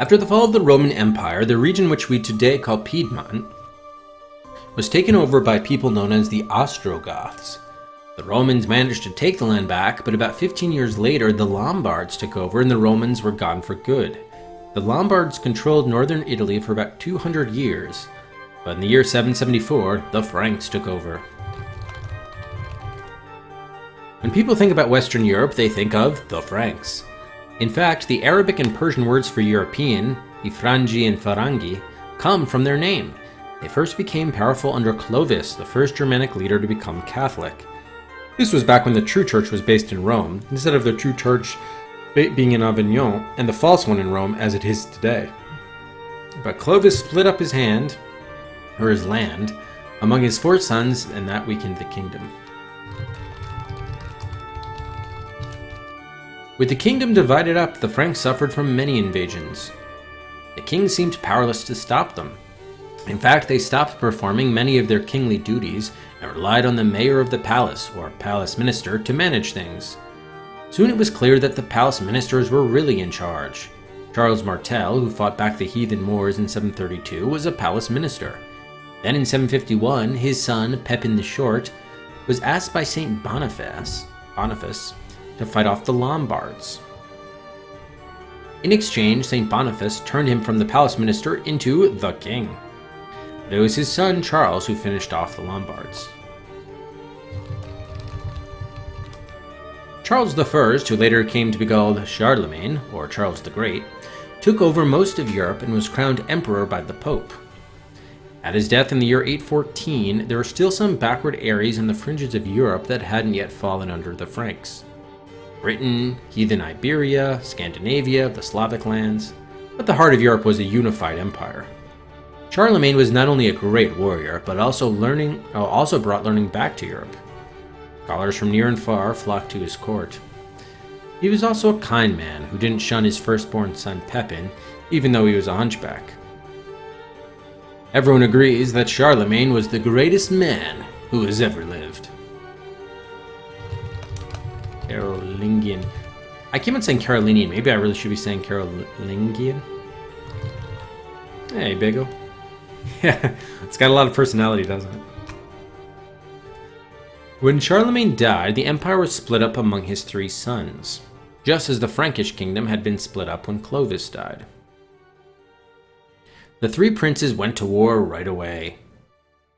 After the fall of the Roman Empire, the region which we today call Piedmont was taken over by people known as the Ostrogoths. The Romans managed to take the land back, but about 15 years later, the Lombards took over and the Romans were gone for good. The Lombards controlled northern Italy for about 200 years, but in the year 774, the Franks took over. When people think about Western Europe, they think of the Franks. In fact, the Arabic and Persian words for European, Ifrangi and Farangi, come from their name. They first became powerful under Clovis, the first Germanic leader to become Catholic. This was back when the true church was based in Rome, instead of the true church being in Avignon, and the false one in Rome as it is today. But Clovis split up his land, among his 4 sons, and that weakened the kingdom. With the kingdom divided up, the Franks suffered from many invasions. The king seemed powerless to stop them. In fact, they stopped performing many of their kingly duties and relied on the mayor of the palace, or palace minister, to manage things. Soon it was clear that the palace ministers were really in charge. Charles Martel, who fought back the heathen Moors in 732, was a palace minister. Then in 751, his son, Pepin the Short, was asked by Saint Boniface to fight off the Lombards. In exchange, Saint Boniface turned him from the palace minister into the king. But it was his son Charles who finished off the Lombards. Charles I, who later came to be called Charlemagne, or Charles the Great, took over most of Europe and was crowned emperor by the Pope. At his death in the year 814, there were still some backward areas in the fringes of Europe that hadn't yet fallen under the Franks. Britain, heathen Iberia, Scandinavia, the Slavic lands, but the heart of Europe was a unified empire. Charlemagne was not only a great warrior, but also brought learning back to Europe. Scholars from near and far flocked to his court. He was also a kind man who didn't shun his firstborn son Pepin, even though he was a hunchback. Everyone agrees that Charlemagne was the greatest man who has ever lived. Carolingian. I keep on saying Carolinian. Maybe I really should be saying Carolingian. Hey, Bagel. Yeah, it's got a lot of personality, doesn't it? When Charlemagne died, the empire was split up among his 3 sons, just as the Frankish kingdom had been split up when Clovis died. The 3 princes went to war right away.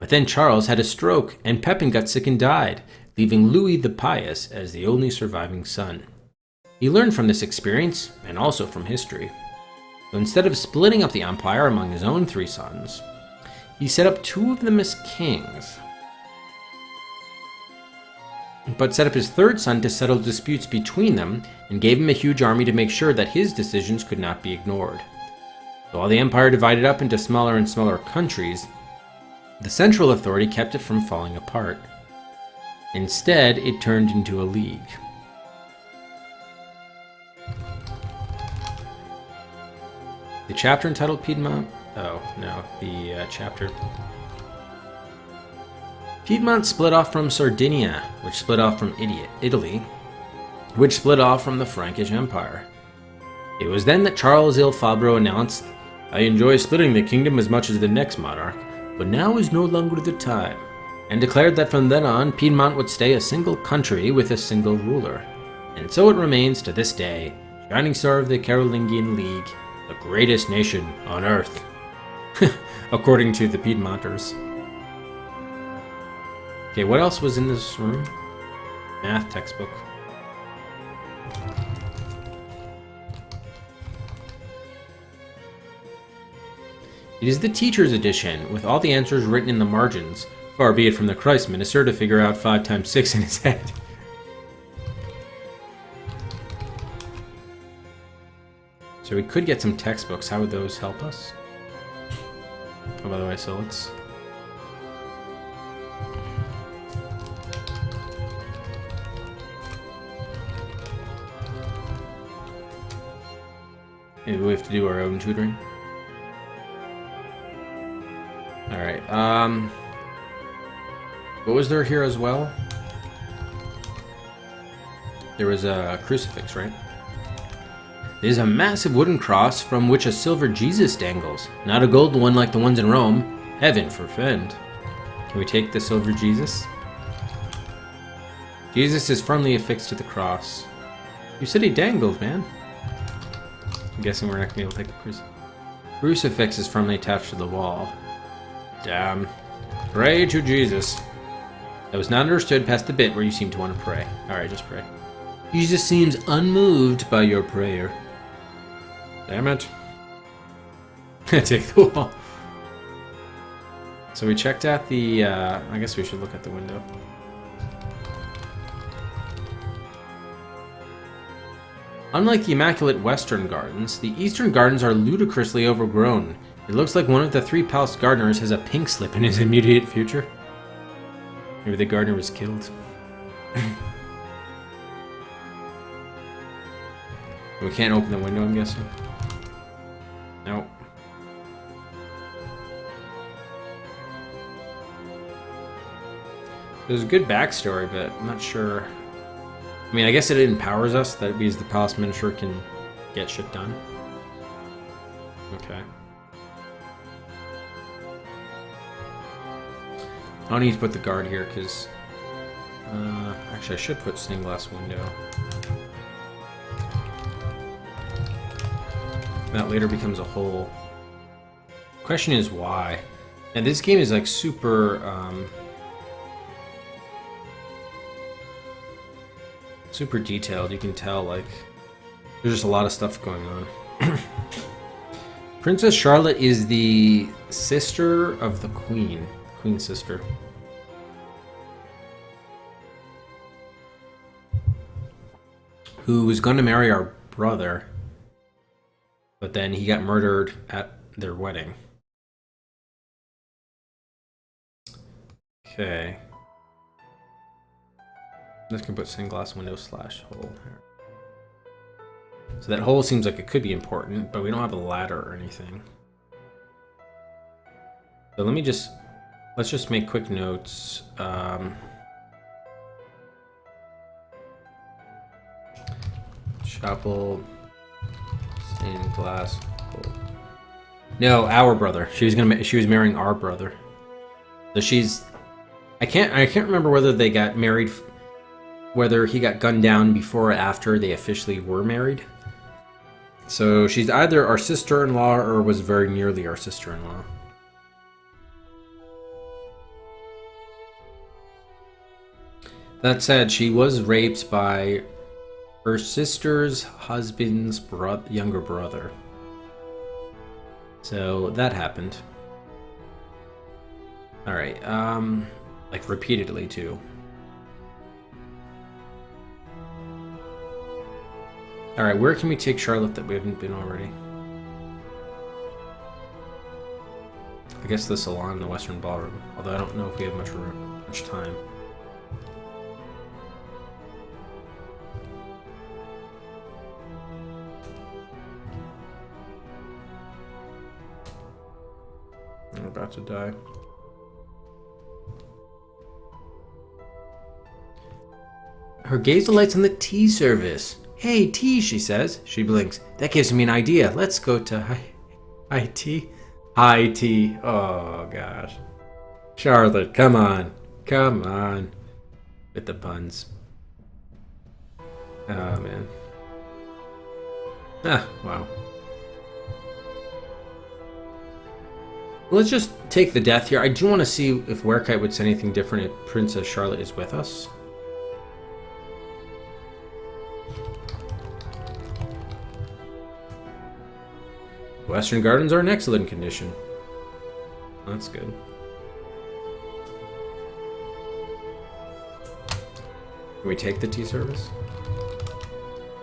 But then Charles had a stroke, and Pepin got sick and died, leaving Louis the Pious as the only surviving son. He learned from this experience, and also from history. So instead of splitting up the empire among his own 3 sons, he set up 2 of them as kings, but set up his 3rd son to settle disputes between them, and gave him a huge army to make sure that his decisions could not be ignored. So while the empire divided up into smaller and smaller countries, the central authority kept it from falling apart. Instead, it turned into a league. The chapter entitled Piedmont? Oh, no, the chapter. Piedmont split off from Sardinia, which split off from Italy, which split off from the Frankish Empire. It was then that Charles Il Fabro announced, "I enjoy splitting the kingdom as much as the next monarch, but now is no longer the time," and declared that from then on, Piedmont would stay a single country with a single ruler. And so it remains to this day, shining star of the Carolingian League, the greatest nation on earth, according to the Piedmonters. Okay, what else was in this room? Math textbook. It is the teacher's edition, with all the answers written in the margins. Far be it from the Christ minister to figure out 5 times 6 in his head. So we could get some textbooks. How would those help us? Oh, by the way, so let's... Maybe we have to do our own tutoring. Alright, what was there here as well? There was a crucifix, right? There's a massive wooden cross from which a silver Jesus dangles. Not a gold one like the ones in Rome. Heaven forfend. Can we take the silver Jesus? Jesus is firmly affixed to the cross. You said he dangled, man. I'm guessing we're not going to be able to take the crucifix. Crucifix is firmly attached to the wall. Damn. Pray to Jesus. That was not understood past the bit where you seem to want to pray. Alright, just pray. Jesus seems unmoved by your prayer. Damn it. Take the wall. So we checked out the, I guess we should look at the window. Unlike the immaculate western gardens, the eastern gardens are ludicrously overgrown. It looks like one of the 3 palace gardeners has a pink slip in his immediate future. Maybe the gardener was killed. We can't open the window, I'm guessing. Nope. There's a good backstory, but I'm not sure. I mean, I guess it empowers us that we as the palace minister can get shit done. Okay. I don't need to put the guard here because... actually, I should put stained glass window. That later becomes a hole. Question is why? And this game is like super... super detailed. You can tell, like, there's just a lot of stuff going on. Princess Charlotte is the sister of the Queen. Queen's sister. Who was going to marry our brother, but then he got murdered at their wedding. Okay. I'm just gonna put stained glass window / hole here. So that hole seems like it could be important, but we don't have a ladder or anything. So let's just make quick notes. Chapel, stained glass hole. No, our brother. She was marrying our brother. So she's I can't remember whether they got married, whether he got gunned down before or after they officially were married. So she's either our sister-in-law or was very nearly our sister-in-law. That said, she was raped by her sister's husband's younger brother. So that happened. Alright, like repeatedly too. Alright, where can we take Charlotte that we haven't been already? I guess the salon in the Western Ballroom, although I don't know if we have much time. I'm about to die. Her gaze alights on the tea service. Hey, tea, she says. She blinks. That gives me an idea. Let's go to high tea. High tea. Oh, gosh. Charlotte, come on. Come on. With the puns. Oh, man. Ah, wow. Let's just take the death here. I do want to see if Werekite would say anything different if Princess Charlotte is with us. Western Gardens are in excellent condition. That's good. Can we take the tea service?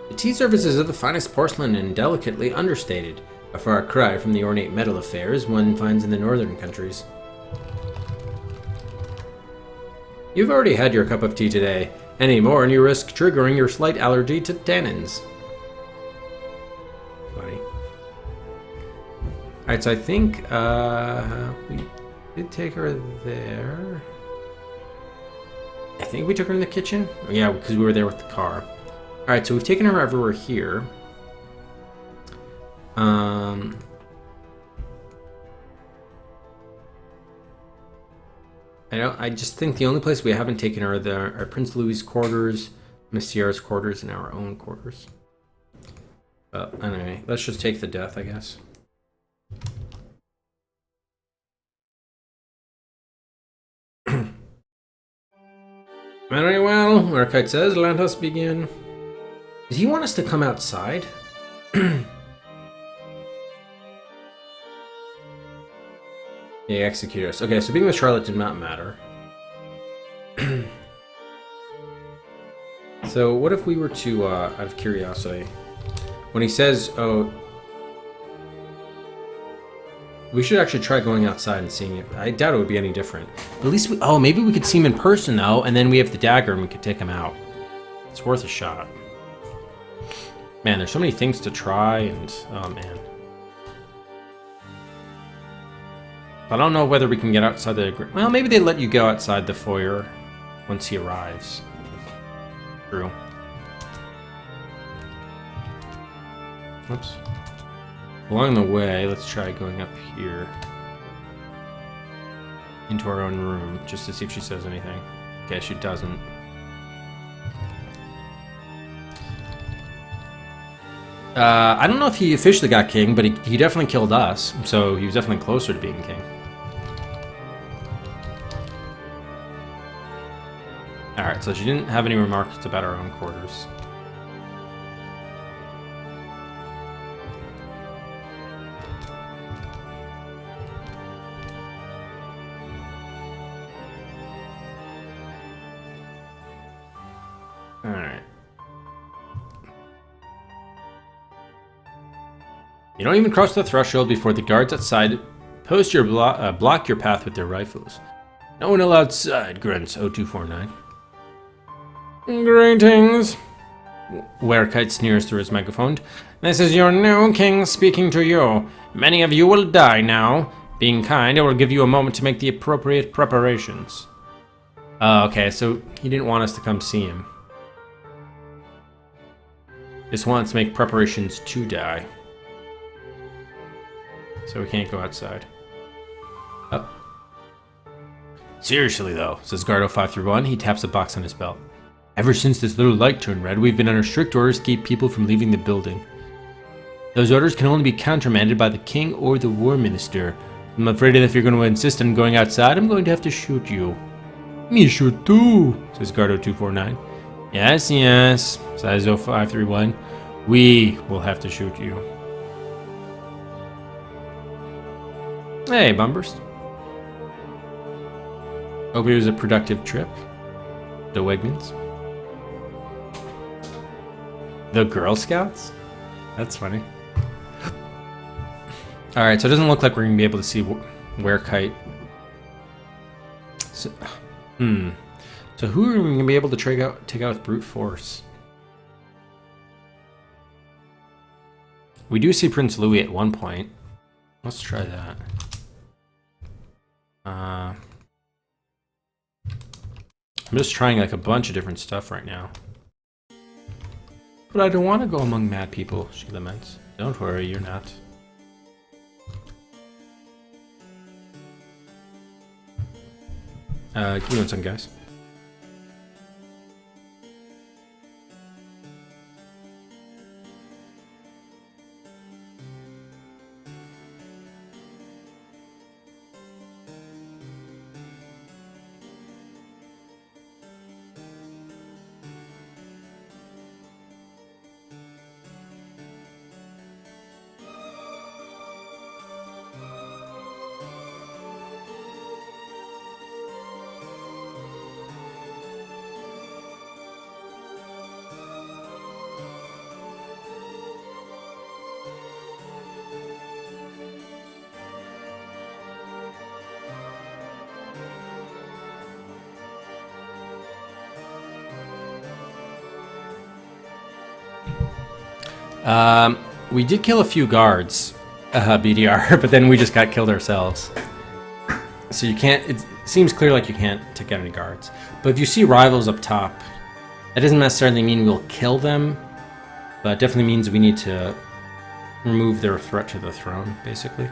The tea service is of the finest porcelain and delicately understated. A far cry from the ornate metal affairs one finds in the northern countries. You've already had your cup of tea today. Any more and you risk triggering your slight allergy to tannins. Funny. Alright, so I think we did take her there. I think we took her in the kitchen. Oh, yeah, because we were there with the car. Alright, so we've taken her everywhere here. I just think the only place we haven't taken her are Prince Louis's quarters, Miss Sierra's quarters, and our own quarters. But anyway, let's just take the death, I guess. Very well, Werekite says, let us begin. Did he want us to come outside? Yeah, execute us. Okay, so being with Charlotte did not matter. So what if we were to, out of curiosity, when he says, oh, we should actually try going outside and seeing it. I doubt it would be any different. But at least we, oh, maybe we could see him in person though, and then we have the dagger and we could take him out. It's worth a shot. Man, there's so many things to try and, oh man. I don't know whether we can get outside the... Well, maybe they let you go outside the foyer once he arrives. True. Oops. Along the way, let's try going up here. Into our own room, just to see if she says anything. Okay, she doesn't. I don't know if he officially got king, but he definitely killed us, so he was definitely closer to being king. Alright, so she didn't have any remarks about our own quarters. Alright. You don't even cross the threshold before the guards outside post your block your path with their rifles. No one allowed outside, grunts 0249. Greetings. Werekite sneers through his megaphone. This is your new king speaking to you. Many of you will die now. Being kind, I will give you a moment to make the appropriate preparations. Okay, so he didn't want us to come see him. Just wants to make preparations to die. So we can't go outside. Up. Seriously though, says Gardo 531. He taps a box on his belt. Ever since this little light turned red, we've been under strict orders to keep people from leaving the building. Those orders can only be countermanded by the king or the war minister. I'm afraid that if you're going to insist on going outside, I'm going to have to shoot you. Me shoot too, says Gardo 249. Yes, yes, says 0531. We will have to shoot you. Hey, Bumbers. Hope it was a productive trip. The Wegmans. The Girl Scouts? That's funny. Alright, so it doesn't look like we're going to be able to see Werekite. So, so who are we going to be able to take out with brute force? We do see Prince Louis at one point. Let's try that. I'm just trying like a bunch of different stuff right now. But I don't want to go among mad people, she laments. Don't worry, you're not. Give me one second, guys. We did kill a few guards, BDR, but then we just got killed ourselves. So you can't, it seems clear like you can't take out any guards. But if you see rivals up top, that doesn't necessarily mean we'll kill them, but it definitely means we need to remove their threat to the throne, basically.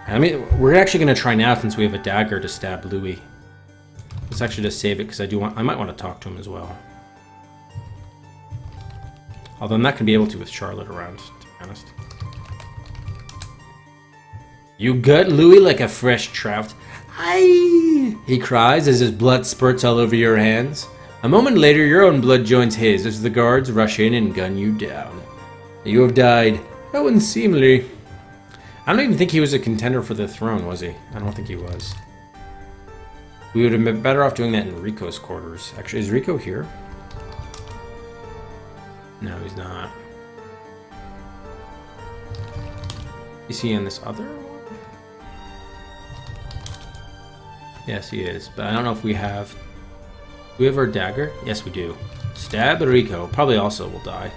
I mean, we're actually going to try now, since we have a dagger, to stab Louis. Let's actually just save it, because I might want to talk to him as well. Although I'm not going to be able to with Charlotte around, to be honest. You gut Louis like a fresh trout. Aye! He cries as his blood spurts all over your hands. A moment later, your own blood joins his as the guards rush in and gun you down. You have died. How unseemly. I don't even think he was a contender for the throne, was he? I don't think he was. We would have been better off doing that in Rico's quarters. Actually, is Rico here? No, he's not. Is he in this other one? Yes, he is. But I don't know if we have... Do we have our dagger? Yes, we do. Stab Rico. Probably also will die.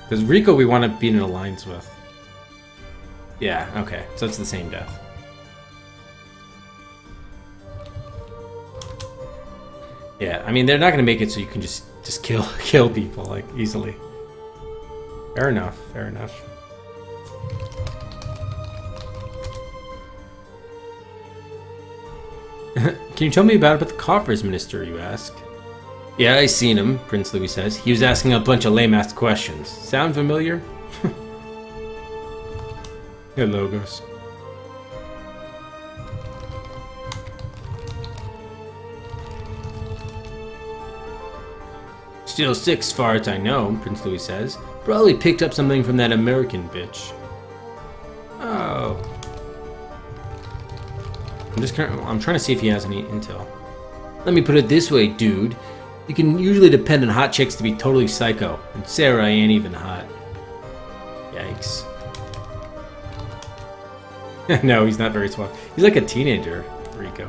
Because Rico we want to be in an alliance with. Yeah, okay. So it's the same death. Yeah, I mean, they're not going to make it so you can just kill people, like, easily. Fair enough, fair enough. Can you tell me about the coffers minister, you ask? Yeah, I seen him, Prince Louis says. He was asking a bunch of lame-ass questions. Sound familiar? Good logos. Still sick as far as I know, Prince Louis says. Probably picked up something from that American bitch. Oh. I'm trying to see if he has any intel. Let me put it this way, dude. You can usually depend on hot chicks to be totally psycho, and Sarah ain't even hot. Yikes. No, he's not very smart. He's like a teenager, Rico.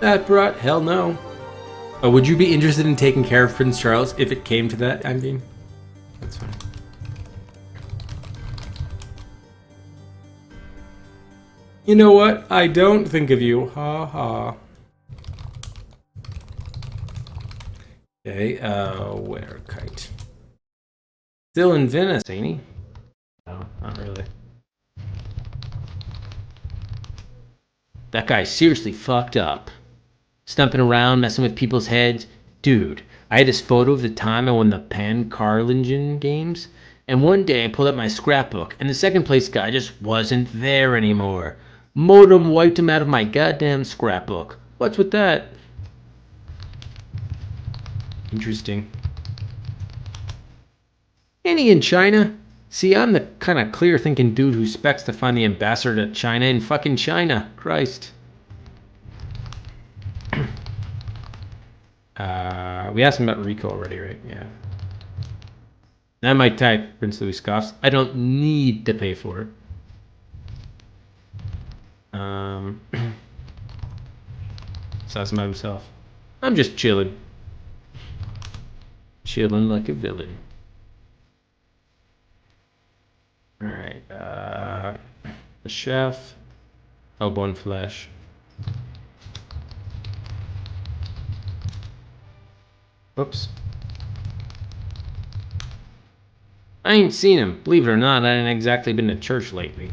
That brought? Hell no. Oh, would you be interested in taking care of Prince Charles if it came to that? I mean, that's fine. You know what? I don't think of you. Ha ha. Okay, Werekite. Still in Venice, ain't he? No, not really. That guy's seriously fucked up. Stumping around, messing with people's heads. Dude, I had this photo of the time I won the Pan-Carlingen games, and one day I pulled up my scrapbook, and the second place guy just wasn't there anymore. Modem wiped him out of my goddamn scrapbook. What's with that? Interesting. Any in China? See, I'm the kind of clear-thinking dude who expects to find the ambassador to China in fucking China. Christ. We asked him about Rico already, right? Yeah. That might type, Prince Louis scoffs. I don't need to pay for it. Says him by himself. I'm just chilling. Chilling like a villain. Alright, the chef. Oh, bone flesh. Whoops. I ain't seen him. Believe it or not, I ain't exactly been to church lately.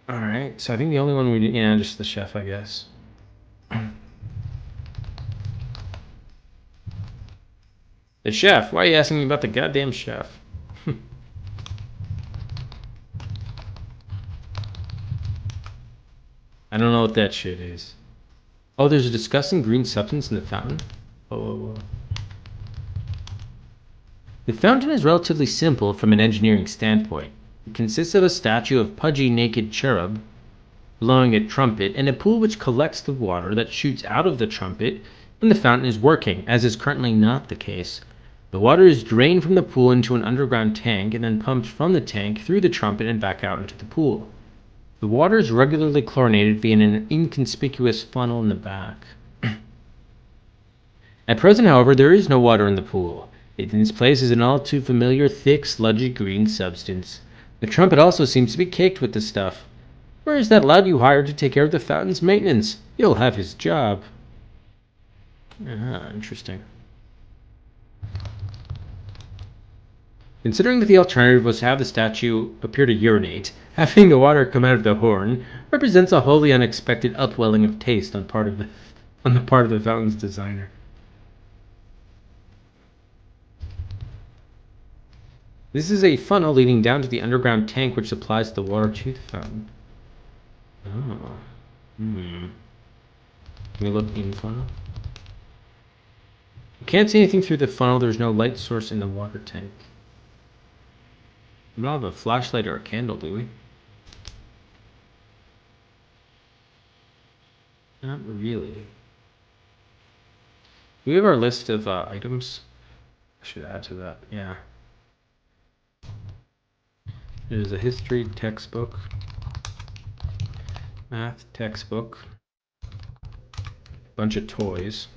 Alright, so I think the only one we did, yeah, just the chef, I guess. The chef? Why are you asking me about the goddamn chef? I don't know what that shit is. Oh, there's a disgusting green substance in the fountain? Whoa. The fountain is relatively simple from an engineering standpoint. It consists of a statue of pudgy naked cherub blowing a trumpet and a pool which collects the water that shoots out of the trumpet when the fountain is working, as is currently not the case. The water is drained from the pool into an underground tank and then pumped from the tank through the trumpet and back out into the pool. The water is regularly chlorinated via an inconspicuous funnel in the back. At present, however, there is no water in the pool. In its place is an all too familiar, thick, sludgy green substance. The trumpet also seems to be caked with the stuff. Where is that lad you hired to take care of the fountain's maintenance? He'll have his job. Ah, interesting. Considering that the alternative was to have the statue appear to urinate, having the water come out of the horn represents a wholly unexpected upwelling of taste on the part of the fountain's designer. This is a funnel leading down to the underground tank which supplies the water to the fountain. Oh. Can we look in the funnel? You can't see anything through the funnel. There's no light source in the water tank. We don't have a flashlight or a candle, do we? Not really. Do we have our list of items? I should add to that, yeah. There's a history textbook, math textbook, bunch of toys.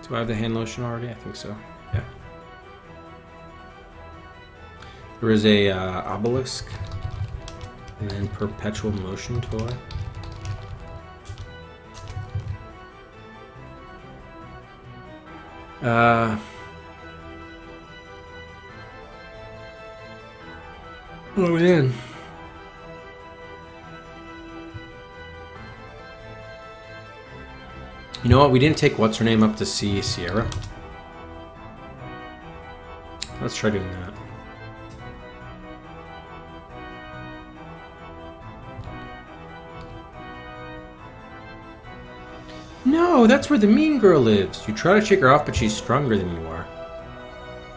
Do I have the hand lotion already? I think so. Yeah. There is a obelisk, and then perpetual motion toy. Oh man. You know what? We didn't take what's her name up to see Sierra. Let's try doing that. No, that's where the mean girl lives. You try to shake her off, but she's stronger than you are.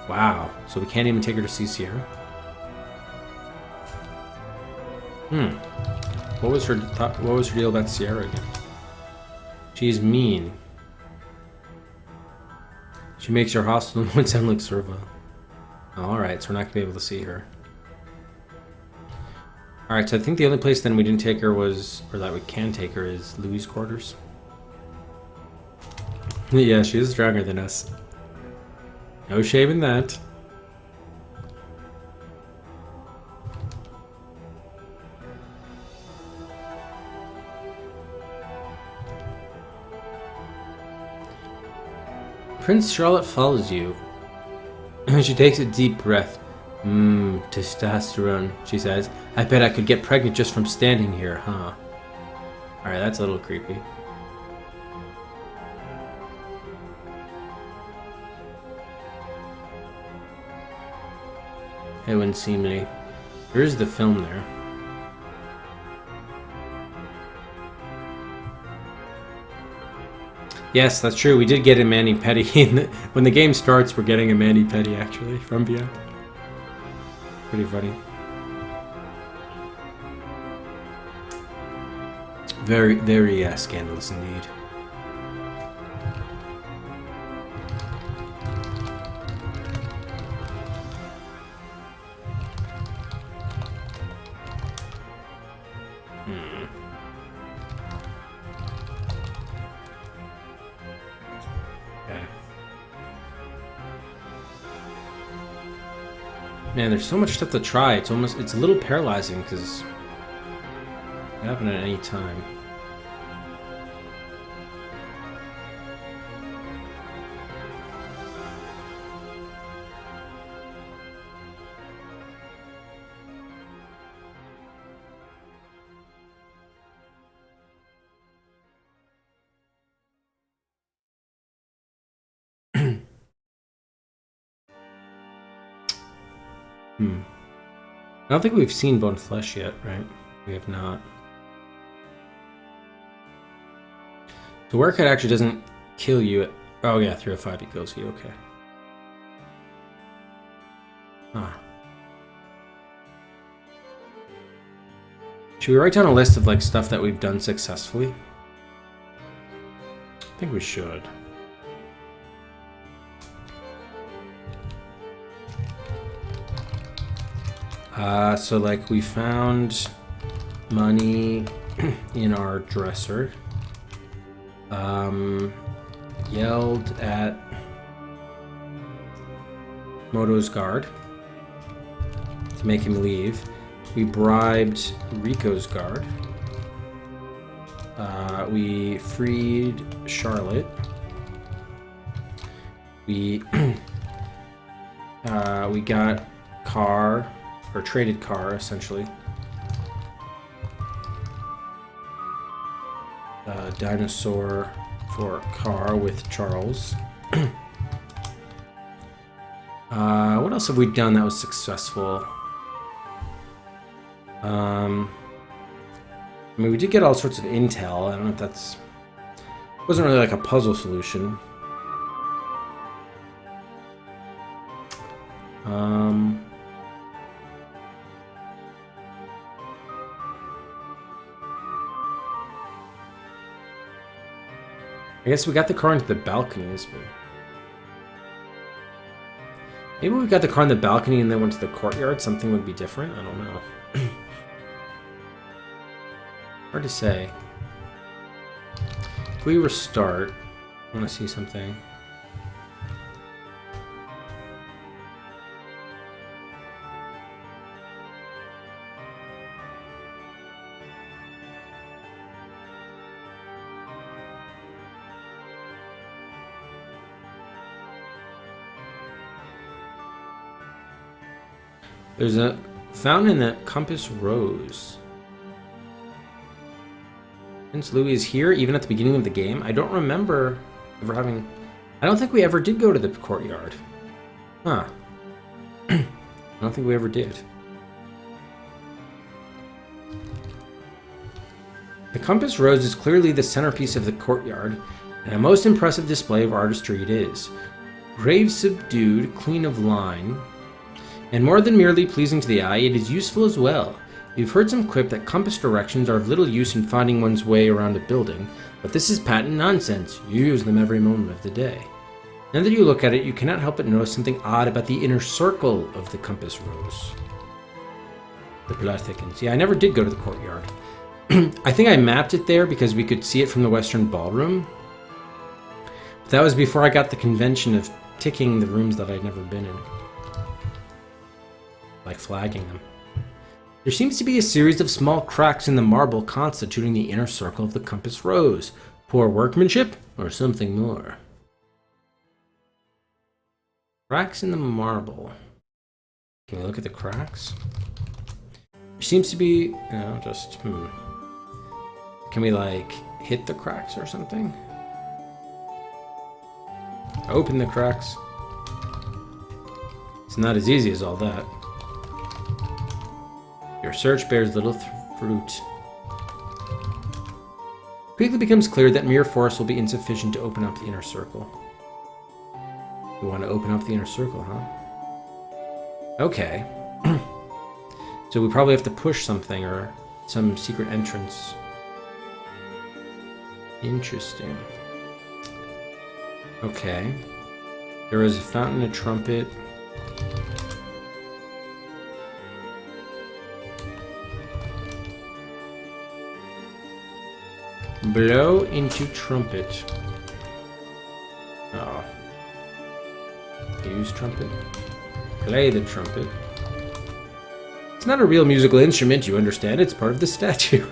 Wow. So we can't even take her to see Sierra? What was her deal about Sierra again? She's mean. She makes her hostile and won't sound like servile. Alright, so we're not going to be able to see her. Alright, so I think the only place then we didn't take her was, or that we can take her, is Louis' quarters. Yeah, she is stronger than us. No shame in that. Prince Charlotte follows you. She takes a deep breath. Testosterone, she says. I bet I could get pregnant just from standing here, huh? Alright, that's a little creepy. It wouldn't seem any. Here's the film there. Yes, that's true. We did get a mani-pedi. When the game starts, we're getting a mani-pedi, actually, from Via. Pretty funny. Very, very scandalous indeed. Man, there's so much stuff to try. It's a little paralyzing because it can happen at any time. I don't think we've seen Bone Flesh yet, right? We have not. The workout actually doesn't kill you at... Oh yeah, 305 it kills you, okay. Huh. Should we write down a list of like stuff that we've done successfully? I think we should. So like we found money in our dresser. Yelled at Moto's guard to make him leave. We bribed Rico's guard. We freed Charlotte. We we got Car. Or traded Car, essentially. Dinosaur for Car with Charles. What else have we done that was successful? I mean, we did get all sorts of intel. I don't know if that's... It wasn't really like a puzzle solution. I guess we got the car into the balconies, but... Maybe we got the car in the balcony and then went to the courtyard. Something would be different. I don't know. Hard to say. If we restart, I want to see something. There's a fountain in the Compass Rose. Prince Louis is here even at the beginning of the game. I don't remember ever having... I don't think we ever did go to the courtyard. Huh. I don't think we ever did. The Compass Rose is clearly the centerpiece of the courtyard, and a most impressive display of artistry it is. Grave subdued, clean of line... And more than merely pleasing to the eye, it is useful as well. You've heard some quip that compass directions are of little use in finding one's way around a building, but this is patent nonsense. You use them every moment of the day. Now that you look at it, you cannot help but notice something odd about the inner circle of the Compass Rose. The plot thickens. Yeah, I never did go to the courtyard. I think I mapped it there because we could see it from the Western Ballroom. But that was before I got the convention of ticking the rooms that I'd never been in. Like flagging them. There seems to be a series of small cracks in the marble constituting the inner circle of the Compass Rose. Poor workmanship, or something more? Cracks in the marble. Can we look at the cracks? There seems to be, just, Can we, like, hit the cracks or something? Open the cracks. It's not as easy as all that. Your search bears little fruit. Quickly becomes clear that mere force will be insufficient to open up the inner circle. You want to open up the inner circle, huh? Okay. So we probably have to push something or some secret entrance. Interesting. Okay. There is a fountain, a trumpet. Blow into trumpet. Oh. Use trumpet. Play the trumpet. It's not a real musical instrument, you understand. It's part of the statue.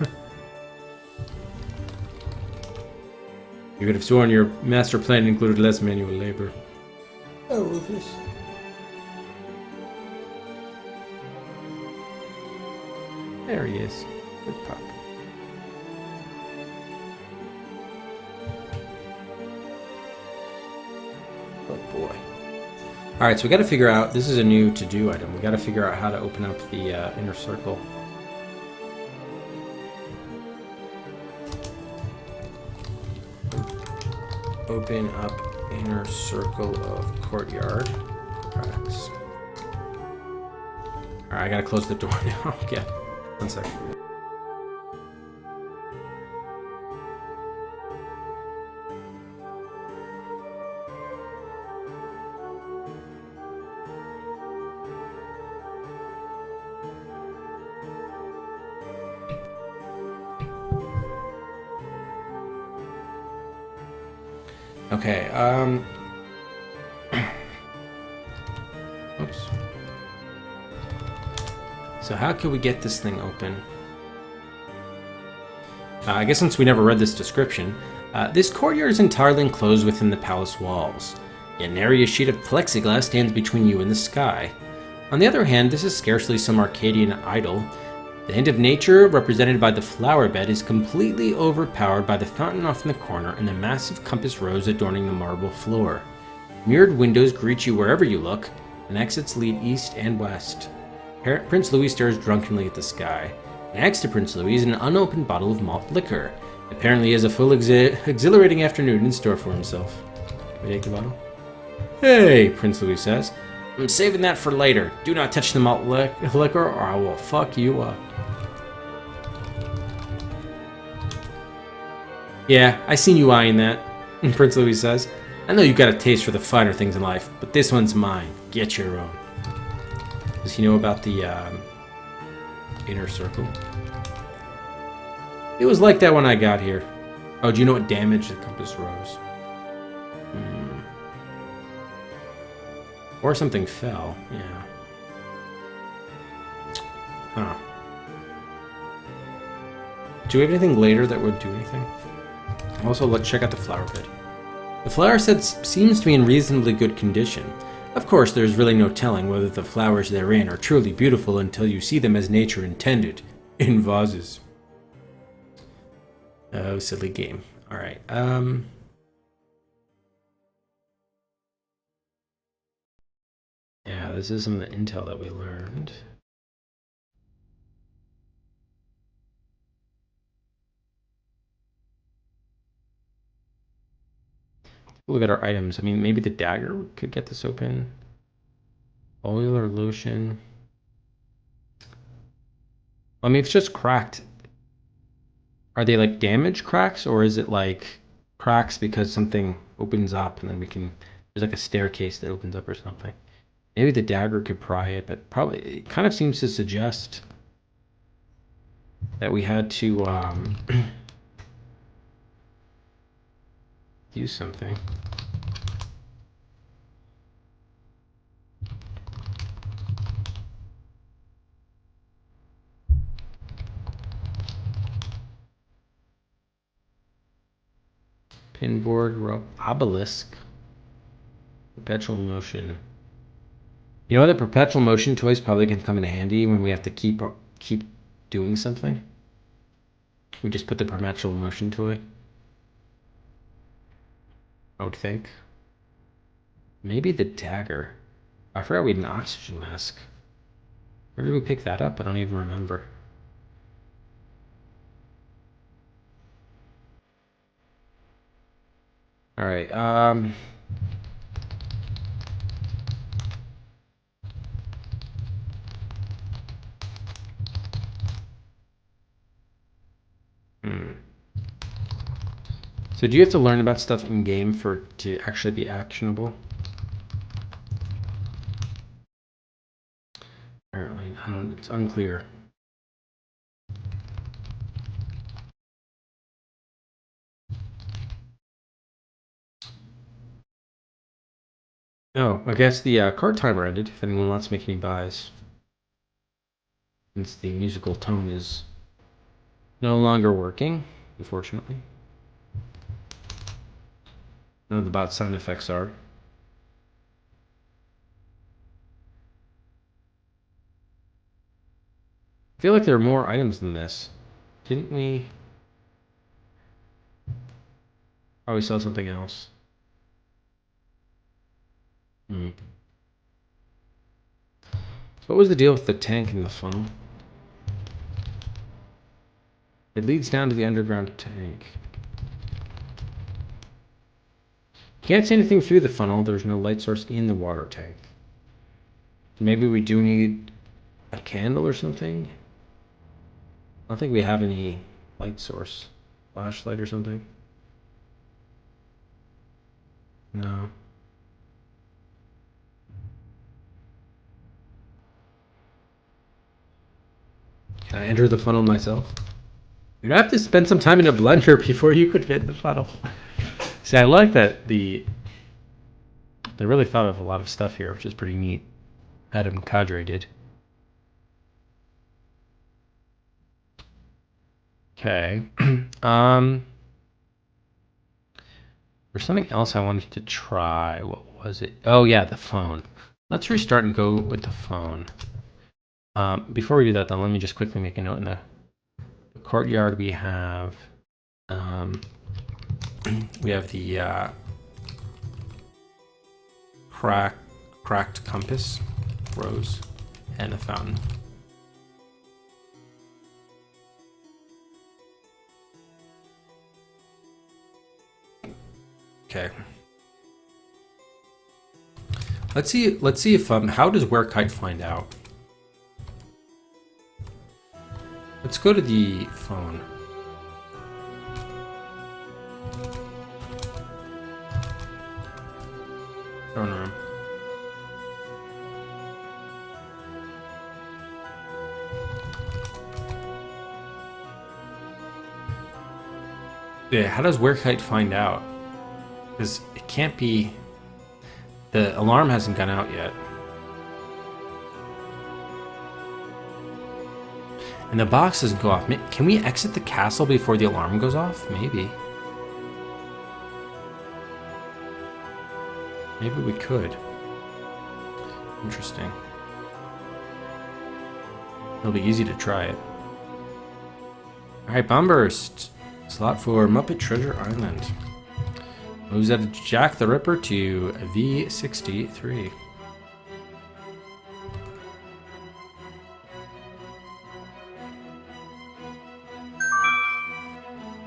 You could have sworn your master plan included less manual labor. Oh, Rufus. There he is. Good pup. Oh boy. Alright, so we gotta figure out, this is a new to-do item. We gotta figure out how to open up the inner circle. Open up inner circle of courtyard. Cracks. Alright, I gotta close the door now. Yeah, 1 second. Okay, oops. So how can we get this thing open? I guess since we never read this description, this courtyard is entirely enclosed within the palace walls. Yet an area sheet of plexiglass stands between you and the sky. On the other hand, this is scarcely some Arcadian idyll. The hint of nature, represented by the flower bed, is completely overpowered by the fountain off in the corner and the massive compass rose adorning the marble floor. Mirrored windows greet you wherever you look, and exits lead east and west. Prince Louis stares drunkenly at the sky. Next to Prince Louis is an unopened bottle of malt liquor. Apparently he has a full exhilarating afternoon in store for himself. Can we take the bottle? Hey, Prince Louis says. I'm saving that for later. Do not touch the malt liquor or I will fuck you up. Yeah, I seen you eyeing that, Prince Louis says. I know you got a taste for the finer things in life, but this one's mine. Get your own. Does he know about the inner circle? It was like that when I got here. Oh, do you know what damaged the compass rose? Or something fell, yeah. Huh. Do we have anything later that would do anything? Also, let's check out the flower bed. The flower bed seems to be in reasonably good condition. Of course, there's really no telling whether the flowers therein are truly beautiful until you see them as nature intended, in vases. Oh, silly game. Alright, yeah, this is some of the intel that we learned. Look at our items. I mean, maybe the dagger could get this open. Oil or lotion. I mean, if it's just cracked, are they like damaged cracks, or is it like cracks because something opens up and then we can, there's like a staircase that opens up or something. Maybe the dagger could pry it, but probably it kind of seems to suggest that we had to use something. Pinboard, obelisk, perpetual motion. You know, the perpetual motion toys probably can come in handy when we have to keep doing something. We just put the perpetual motion toy. I would think. Maybe the dagger. I forgot we had an oxygen mask. Where did we pick that up? I don't even remember. Alright, So do you have to learn about stuff in game for it to actually be actionable? Apparently, it's unclear. Oh, I guess the card timer ended, if anyone wants to make any buys. Since the musical tone is no longer working, unfortunately. None of the bot sound effects are. I feel like there are more items than this. Didn't we? Oh, we saw something else. So what was the deal with the tank and the funnel? It leads down to the underground tank. Can't see anything through the funnel. There's no light source in the water tank. Maybe we do need a candle or something? I don't think we have any light source. Flashlight or something? No. Can I enter the funnel myself? You'd have to spend some time in a blender before you could fit the funnel. See, I like that they really thought of a lot of stuff here, which is pretty neat. Adam Cadre did. Okay. There's something else I wanted to try. What was it? Oh yeah, the phone. Let's restart and go with the phone. Before we do that, though, let me just quickly make a note. In the courtyard, we have the cracked compass, rose, and a fountain. Okay. Let's see if how does Werekite find out? Let's go to the phone. Phone room. Yeah, how does Werekite find out? Because it can't be... The alarm hasn't gone out yet. And the box doesn't go off. Can we exit the castle before the alarm goes off? Maybe. Maybe we could. Interesting. It'll be easy to try it. Alright, Bombburst. Slot for Muppet Treasure Island. Moves out of Jack the Ripper to V63.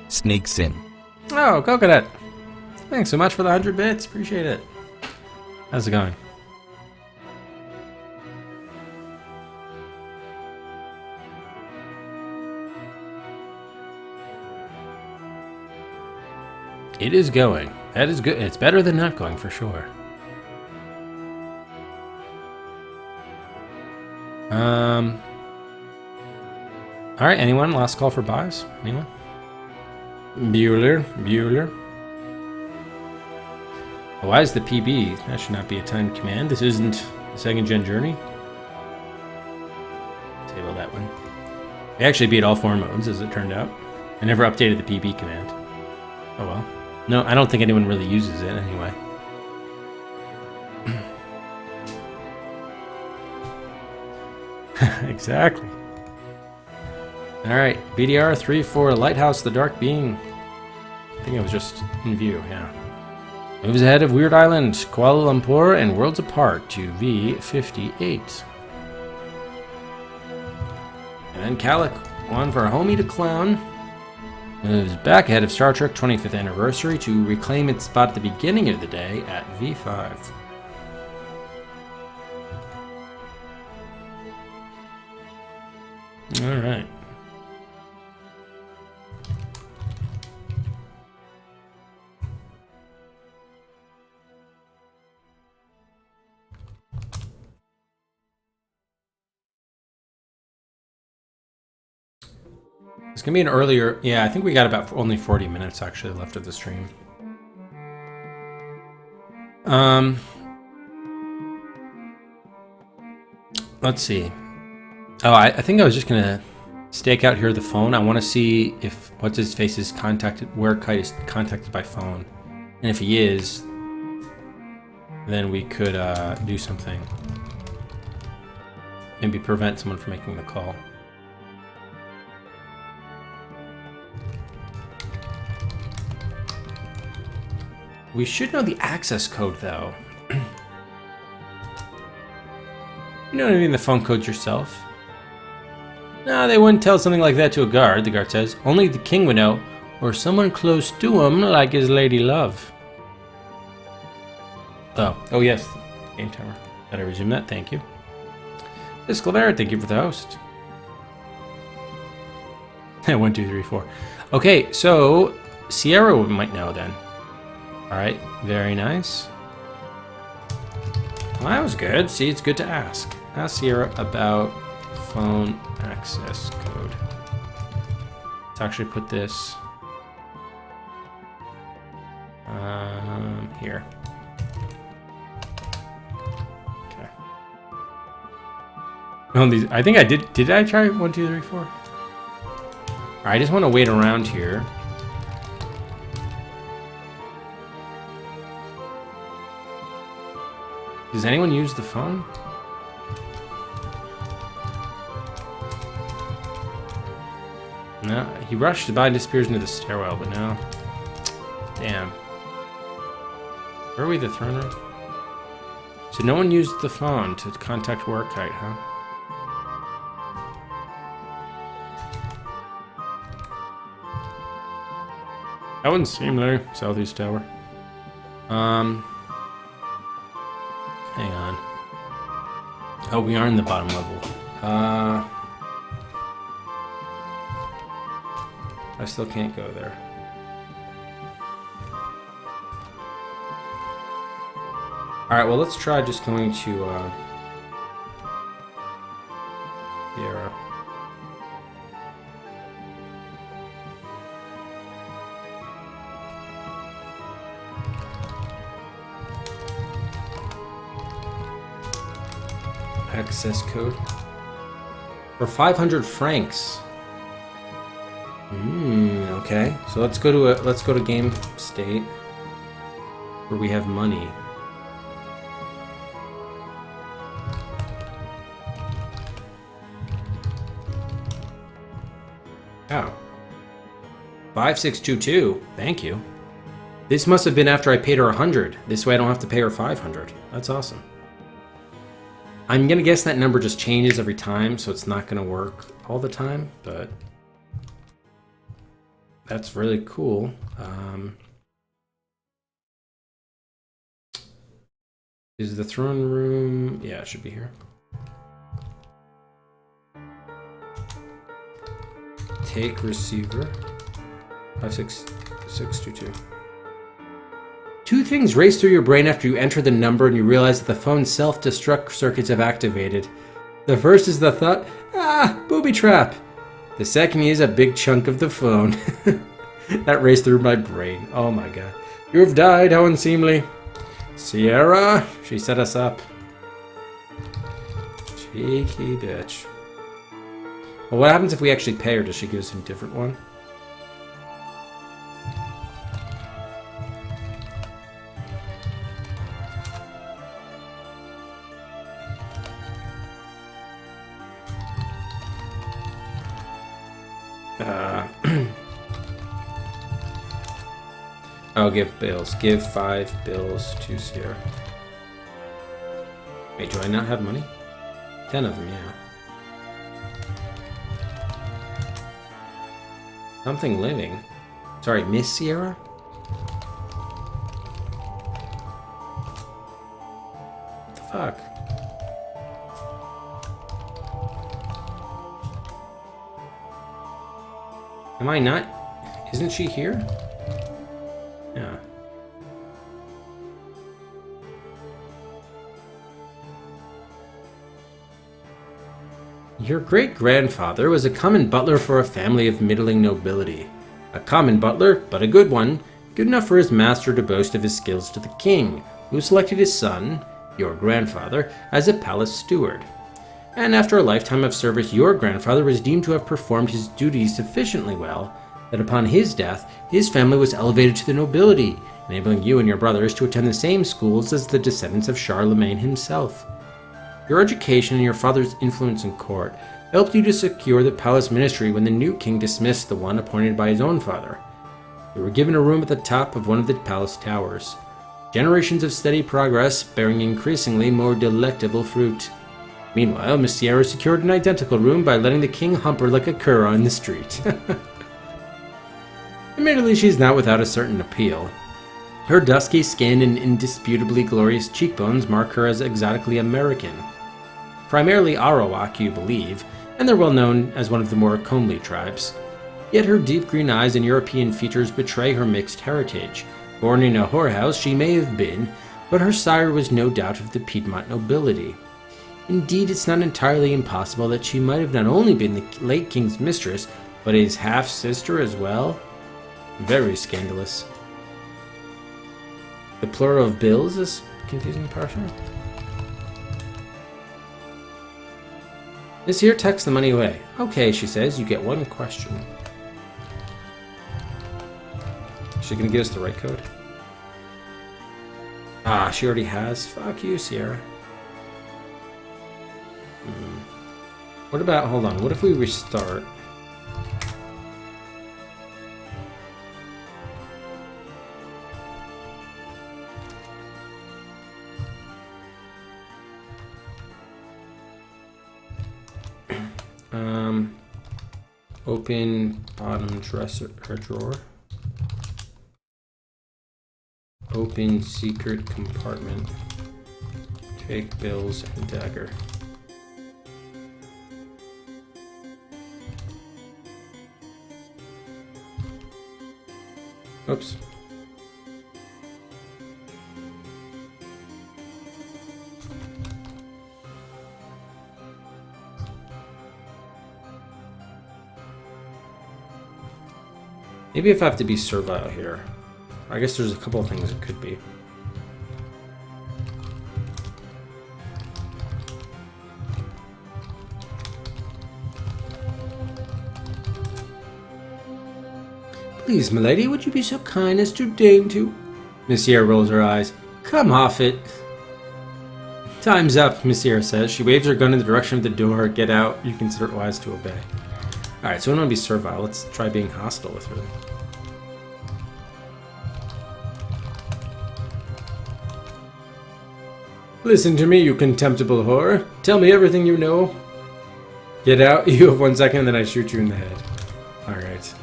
Sneaks in. Oh, Coconut. Thanks so much for the 100 bits. Appreciate it. How's it going? It is going. That is good. It's better than not going for sure. All right. Anyone? Last call for buys. Anyone? Bueller. Why is the PB? That should not be a timed command. This isn't the second gen journey. Table that one. We actually beat all 4 modes, as it turned out. I never updated the PB command. Oh well. No, I don't think anyone really uses it anyway. Exactly. Alright, BDR 3-4, Lighthouse, the Dark Being. I think it was just in view, yeah. Moves ahead of Weird Island, Kuala Lumpur, and Worlds Apart to V58. And then Calic, one for Homie to Clown. Moves back ahead of Star Trek 25th Anniversary to reclaim its spot at the beginning of the day at V5. Alright. It's gonna be an earlier. Yeah, I think we got about only 40 minutes actually left of the stream. Let's see. Oh, I think I was just gonna stake out here the phone. I want to see if what's his face is contacted, where Kite is contacted by phone, and if he is, then we could do something. Maybe prevent someone from making the call. We should know the access code, though. You know what I mean? The phone code yourself. No, they wouldn't tell something like that to a guard, the guard says. Only the king would know, or someone close to him, like his lady love. Oh yes. Game timer. Did I resume that? Thank you. Miss Clavera, thank you for the host. 1, 2, 3, 4. Okay, so Sierra might know then. Alright, very nice. Well, that was good. See, it's good to ask. Ask Sierra about phone access code. Let's actually put this here. Okay. No, these. I think I did. Did I try 1, 2, 3, 4? All right, I just want to wait around here. Does anyone use the phone? No, he rushed by and disappears into the stairwell, but no. Damn. Where are we, the throne room? So no one used the phone to contact Warkite, huh? That wouldn't seem like Southeast Tower. Hang on. Oh, we are in the bottom level. I still can't go there. Alright, well, let's try just going to, Sierra. Access code. For 500 francs. Okay. So let's go to game state where we have money. Oh. 5622. Thank you. This must have been after I paid her 100. This way I don't have to pay her 500. That's awesome. I'm gonna guess that number just changes every time, so it's not gonna work all the time, but that's really cool. Is the throne room? Yeah, it should be here. Take receiver. 56622. Two things race through your brain after you enter the number and you realize that the phone's self-destruct circuits have activated. The first is the thought, booby trap. The second is a big chunk of the phone. That raced through my brain. Oh my god. You have died, how unseemly. Sierra, she set us up. Cheeky bitch. Well, what happens if we actually pay her? Does she give us a different one? Oh, give bills. Give 5 bills to Sierra. Wait, do I not have money? 10 of them, yeah. Something living. Sorry, Miss Sierra? What the fuck? Am I not? Isn't she here? Yeah. Your great-grandfather was a common butler for a family of middling nobility. A common butler, but a good one, good enough for his master to boast of his skills to the king, who selected his son, your grandfather, as a palace steward. And after a lifetime of service, your grandfather was deemed to have performed his duties sufficiently well that upon his death, his family was elevated to the nobility, enabling you and your brothers to attend the same schools as the descendants of Charlemagne himself. Your education and your father's influence in court helped you to secure the palace ministry when the new king dismissed the one appointed by his own father. You were given a room at the top of one of the palace towers. Generations of steady progress, bearing increasingly more delectable fruit. Meanwhile, Miss Sierra secured an identical room by letting the king hump her like a cur on the street. Admittedly, she's not without a certain appeal. Her dusky skin and indisputably glorious cheekbones mark her as exotically American. Primarily Arawak, you believe, and they're well known as one of the more comely tribes. Yet her deep green eyes and European features betray her mixed heritage. Born in a whorehouse she may have been, but her sire was no doubt of the Piedmont nobility. Indeed, it's not entirely impossible that she might have not only been the late king's mistress, but his half-sister as well. Very scandalous. The plural of bills is confusing partial. This here tucks the money away. Okay, she says, you get one question. Is she gonna give us the right code? Ah, she already has. Fuck you, Sierra. What about, hold on, what if we restart? Open bottom dresser or drawer. Open secret compartment. Take bills and dagger. Oops. Maybe if I have to be servile here. I guess there's a couple of things it could be. Please, milady, would you be so kind as to deign to... Monsieur rolls her eyes. Come off it. Time's up, Monsieur says. She waves her gun in the direction of the door. Get out. You consider it wise to obey. Alright, so I don't want to be servile. Let's try being hostile with her. Listen to me, you contemptible whore. Tell me everything you know. Get out. You have 1 second, and then I shoot you in the head. Alright.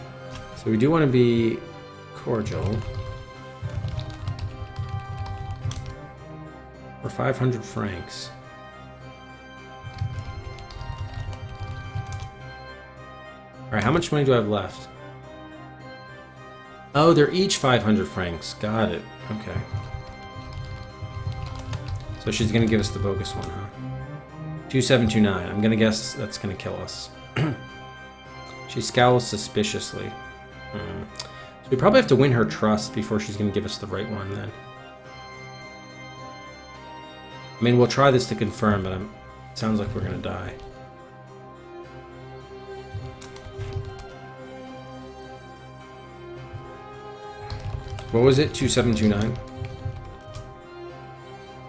So we do want to be cordial. For 500 francs. Alright, how much money do I have left? Oh, they're each 500 francs. Got it. Okay. So she's going to give us the bogus one, huh? 2729. I'm going to guess that's going to kill us. She scowls suspiciously. So we probably have to win her trust before she's going to give us the right one, then. I mean, we'll try this to confirm, but it sounds like we're going to die. What was it? 2729?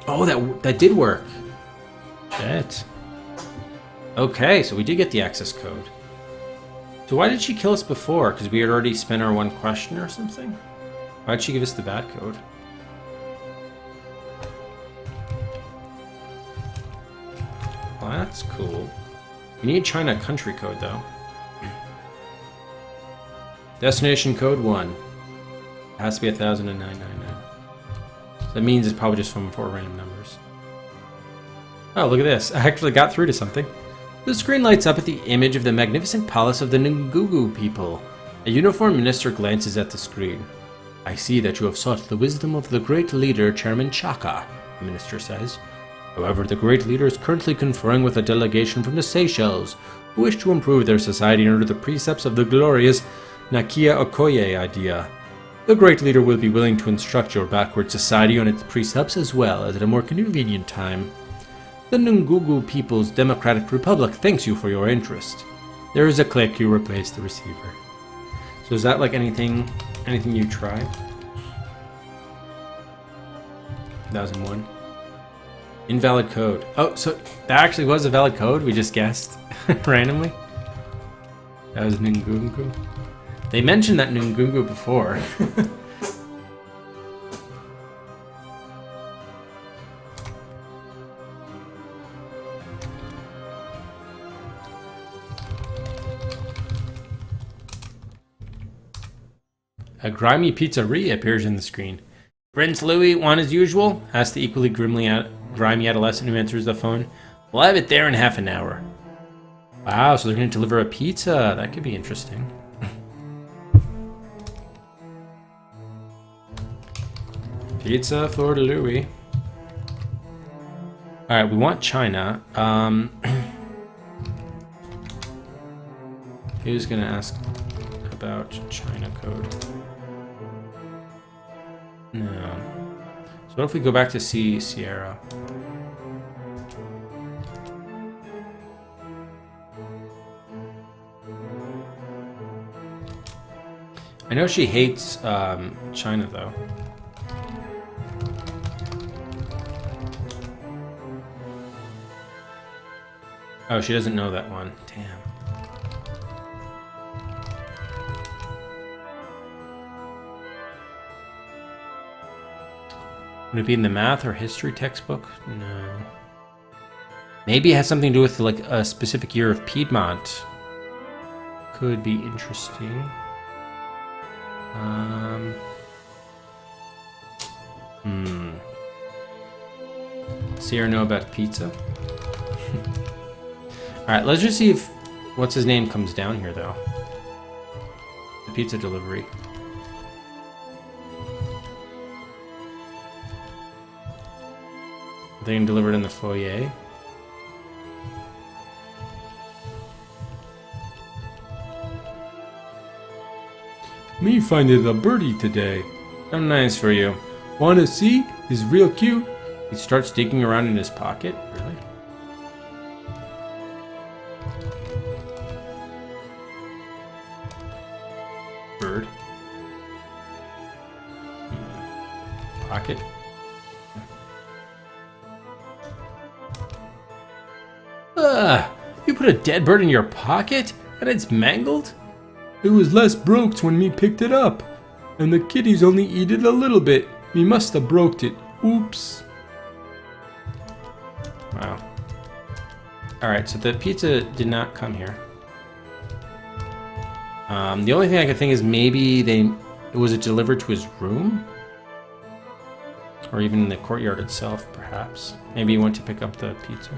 Oh, that did work. Shit. Okay, so we did get the access code. So why did she kill us before? Because we had already spent our one question or something? Why'd she give us the bad code? Well, that's cool. We need China country code, though. Destination code 1. It has to be 100999. So that means it's probably just from 4 random numbers. Oh, look at this. I actually got through to something. The screen lights up at the image of the magnificent palace of the Ngugu people. A uniformed minister glances at the screen. I see that you have sought the wisdom of the great leader, Chairman Chaka, the minister says. However, the great leader is currently conferring with a delegation from the Seychelles, who wish to improve their society under the precepts of the glorious Nakia Okoye idea. The great leader will be willing to instruct your backward society on its precepts as well as at a more convenient time. The Ngugu People's Democratic Republic thanks you for your interest. There is a click, you replace the receiver. So is that like anything you tried? 1001. Invalid code. Oh, so that actually was a valid code? We just guessed randomly? That was Ngungu. They mentioned that Ngungu before. A grimy pizzeria appears in the screen. Prince Louis, want as usual? Asks the equally grimy adolescent who answers the phone. We'll have it there in half an hour. Wow, so they're going to deliver a pizza. That could be interesting. Pizza for Louis. Alright, we want China. Who's going to ask about China code? No. So what if we go back to Sierra? I know she hates China though. Oh, she doesn't know that one. Damn. Would it be in the math or history textbook? No. Maybe it has something to do with like a specific year of Piedmont. Could be interesting. Sierra know about pizza? Alright, let's just see if what's his name comes down here though. The pizza delivery. They can deliver it in the foyer. Me finding a birdie today. How nice for you. Wanna see? He's real cute. He starts digging around in his pocket. Really? Bird. Pocket. You put a dead bird in your pocket? And it's mangled? It was less broked when me picked it up. And the kitties only eat it a little bit. Me must have broked it. Oops. Wow. Alright, so the pizza did not come here. The only thing I could think is maybe was it delivered to his room? Or even in the courtyard itself, perhaps. Maybe he went to pick up the pizza.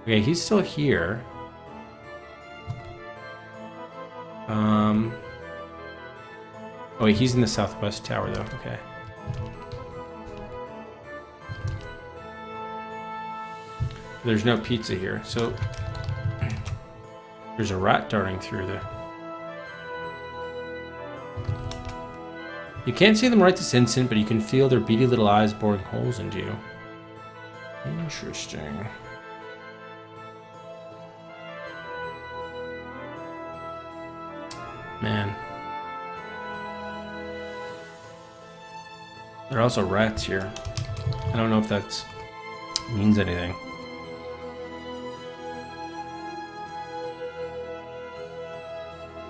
Okay, he's still here. Oh wait, he's in the southwest tower though, okay. There's no pizza here, so there's a rat darting through there. You can't see them right this instant, but you can feel their beady little eyes boring holes into you. Interesting. Man. There are also rats here. I don't know if that means anything.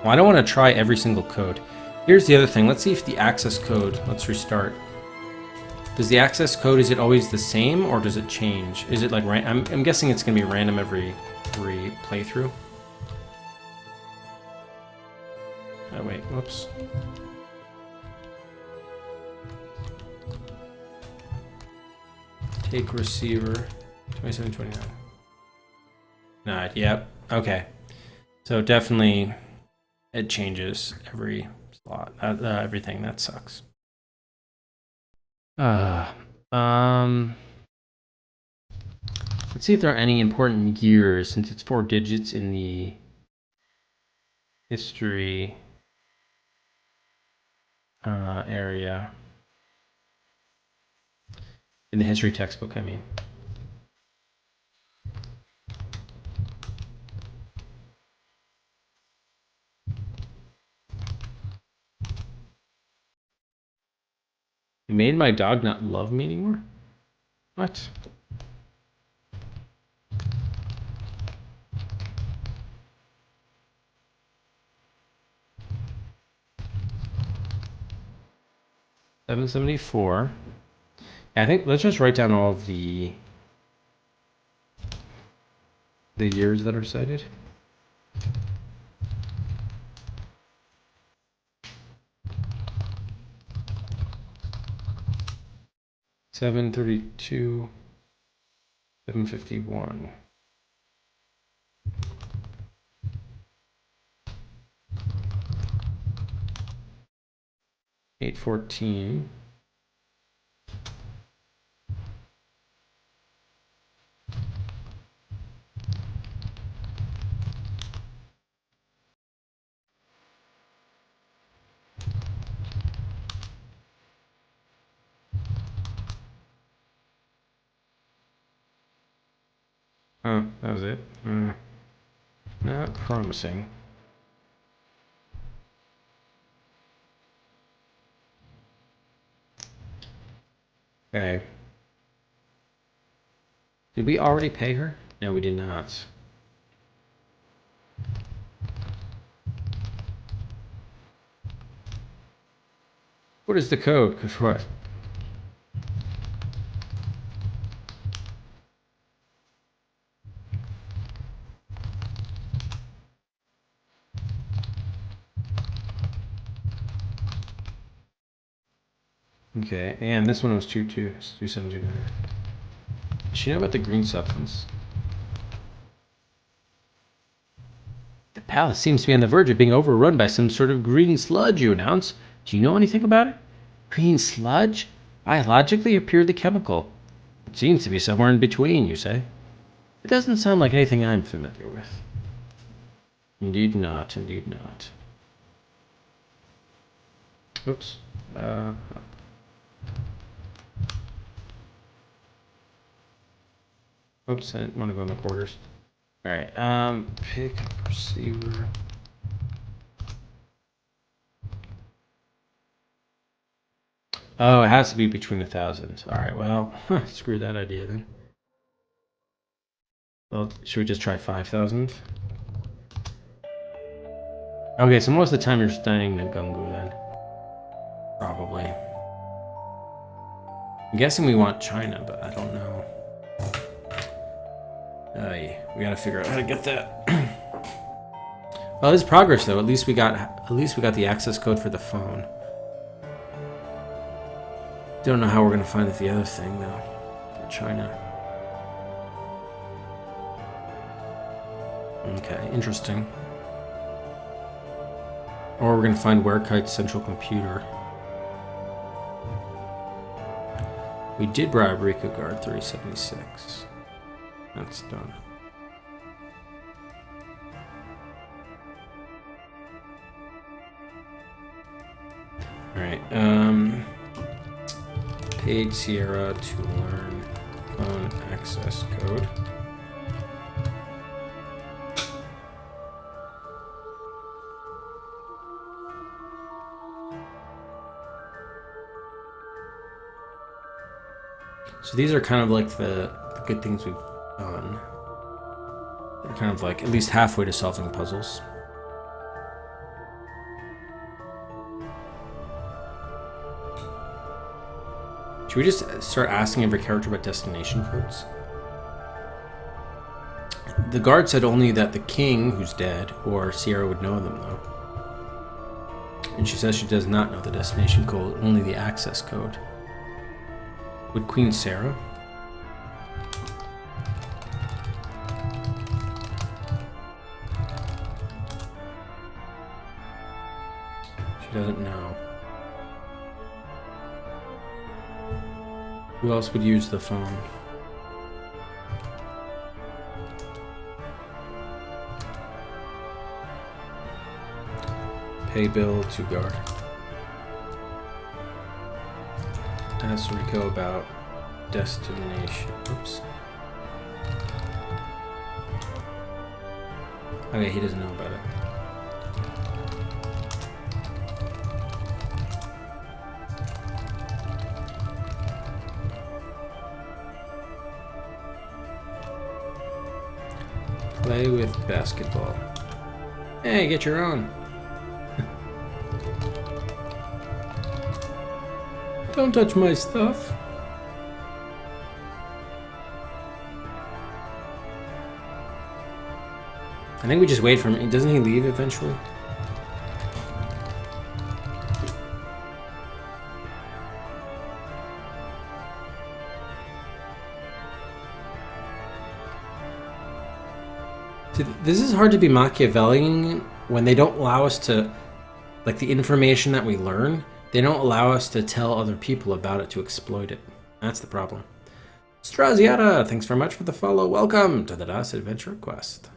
Well, I don't want to try every single code. Here's the other thing. Let's see if the access code... Let's restart. Does the access code, is it always the same, or does it change? Is it like... I'm guessing it's going to be random every playthrough. Oh, wait. Whoops. Take receiver. 27, 29. Not. Yep. Okay. So definitely it changes every slot. Everything. That sucks. Let's see if there are any important years, since it's 4 digits in the history area. In the history textbook, I mean. You made my dog not love me anymore? What? $774. I think let's just write down all of the years that are cited. $732, $751. $814. Oh, that was it. Not promising. Okay. Did we already pay her? No, we did not. What is the code? Cause what? Okay, and this one was 2729. Does she know about the green substance? The palace seems to be on the verge of being overrun by some sort of green sludge, you announce. Do you know anything about it? Green sludge? Biologically or purely chemical? It seems to be somewhere in between, you say? It doesn't sound like anything I'm familiar with. Indeed not, indeed not. Oops. Oops, I didn't want to go in the quarters. Alright, pick receiver. Oh, it has to be between 1,000. Alright, well, screw that idea then. Well, should we just try 5,000? Okay, so most of the time you're staying in Gungu then. Probably. I'm guessing we want China, but I don't know. We gotta figure out how to get that. Well, it's progress though. At least we got the access code for the phone. Don't know how we're gonna find the other thing though. For China. Okay, interesting. Or we're gonna find Werekite's central computer. We did bribe Rico Guard 376. That's done. Alright, paid Sierra to learn phone access code. So these are kind of like the good things we've done. They're kind of like at least halfway to solving puzzles. Should we just start asking every character about destination codes? The guard said only that the king, who's dead, or Sierra would know them, though. And she says she does not know the destination code, only the access code. Would Queen Sarah? She doesn't know. Who else would use the phone? Pay bill to guard. Ask Rico about destination. Oops. Okay, he doesn't know about it. Play with basketball. Hey, get your own. Don't touch my stuff. I think we just wait for him. Doesn't he leave eventually? This is hard to be Machiavellian when they don't allow us to, like, the information that we learn, they don't allow us to tell other people about it to exploit it. That's the problem. Straziata, thanks very much for the follow. Welcome to the Das Adventure Quest.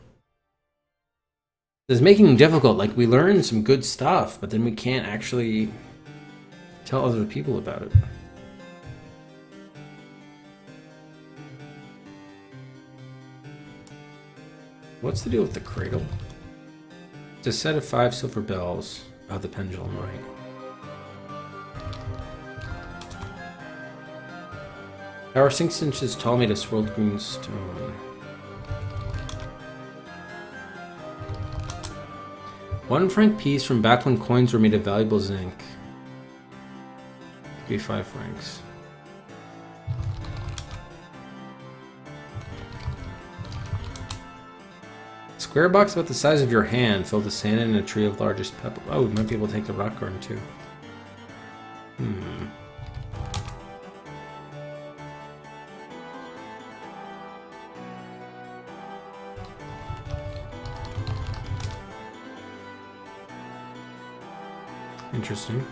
This is making it difficult. Like, we learn some good stuff, but then we can't actually tell other people about it. What's the deal with the cradle? It's a set of 5 silver bells. Oh, the pendulum, right. Tower 6 inches tall, made of swirled green stone. £1 piece from back when coins were made of valuable zinc. Could be 5 francs. Square box about the size of your hand, filled with sand and a tree of largest pebble. Oh, we might be able to take the rock garden too. Interesting.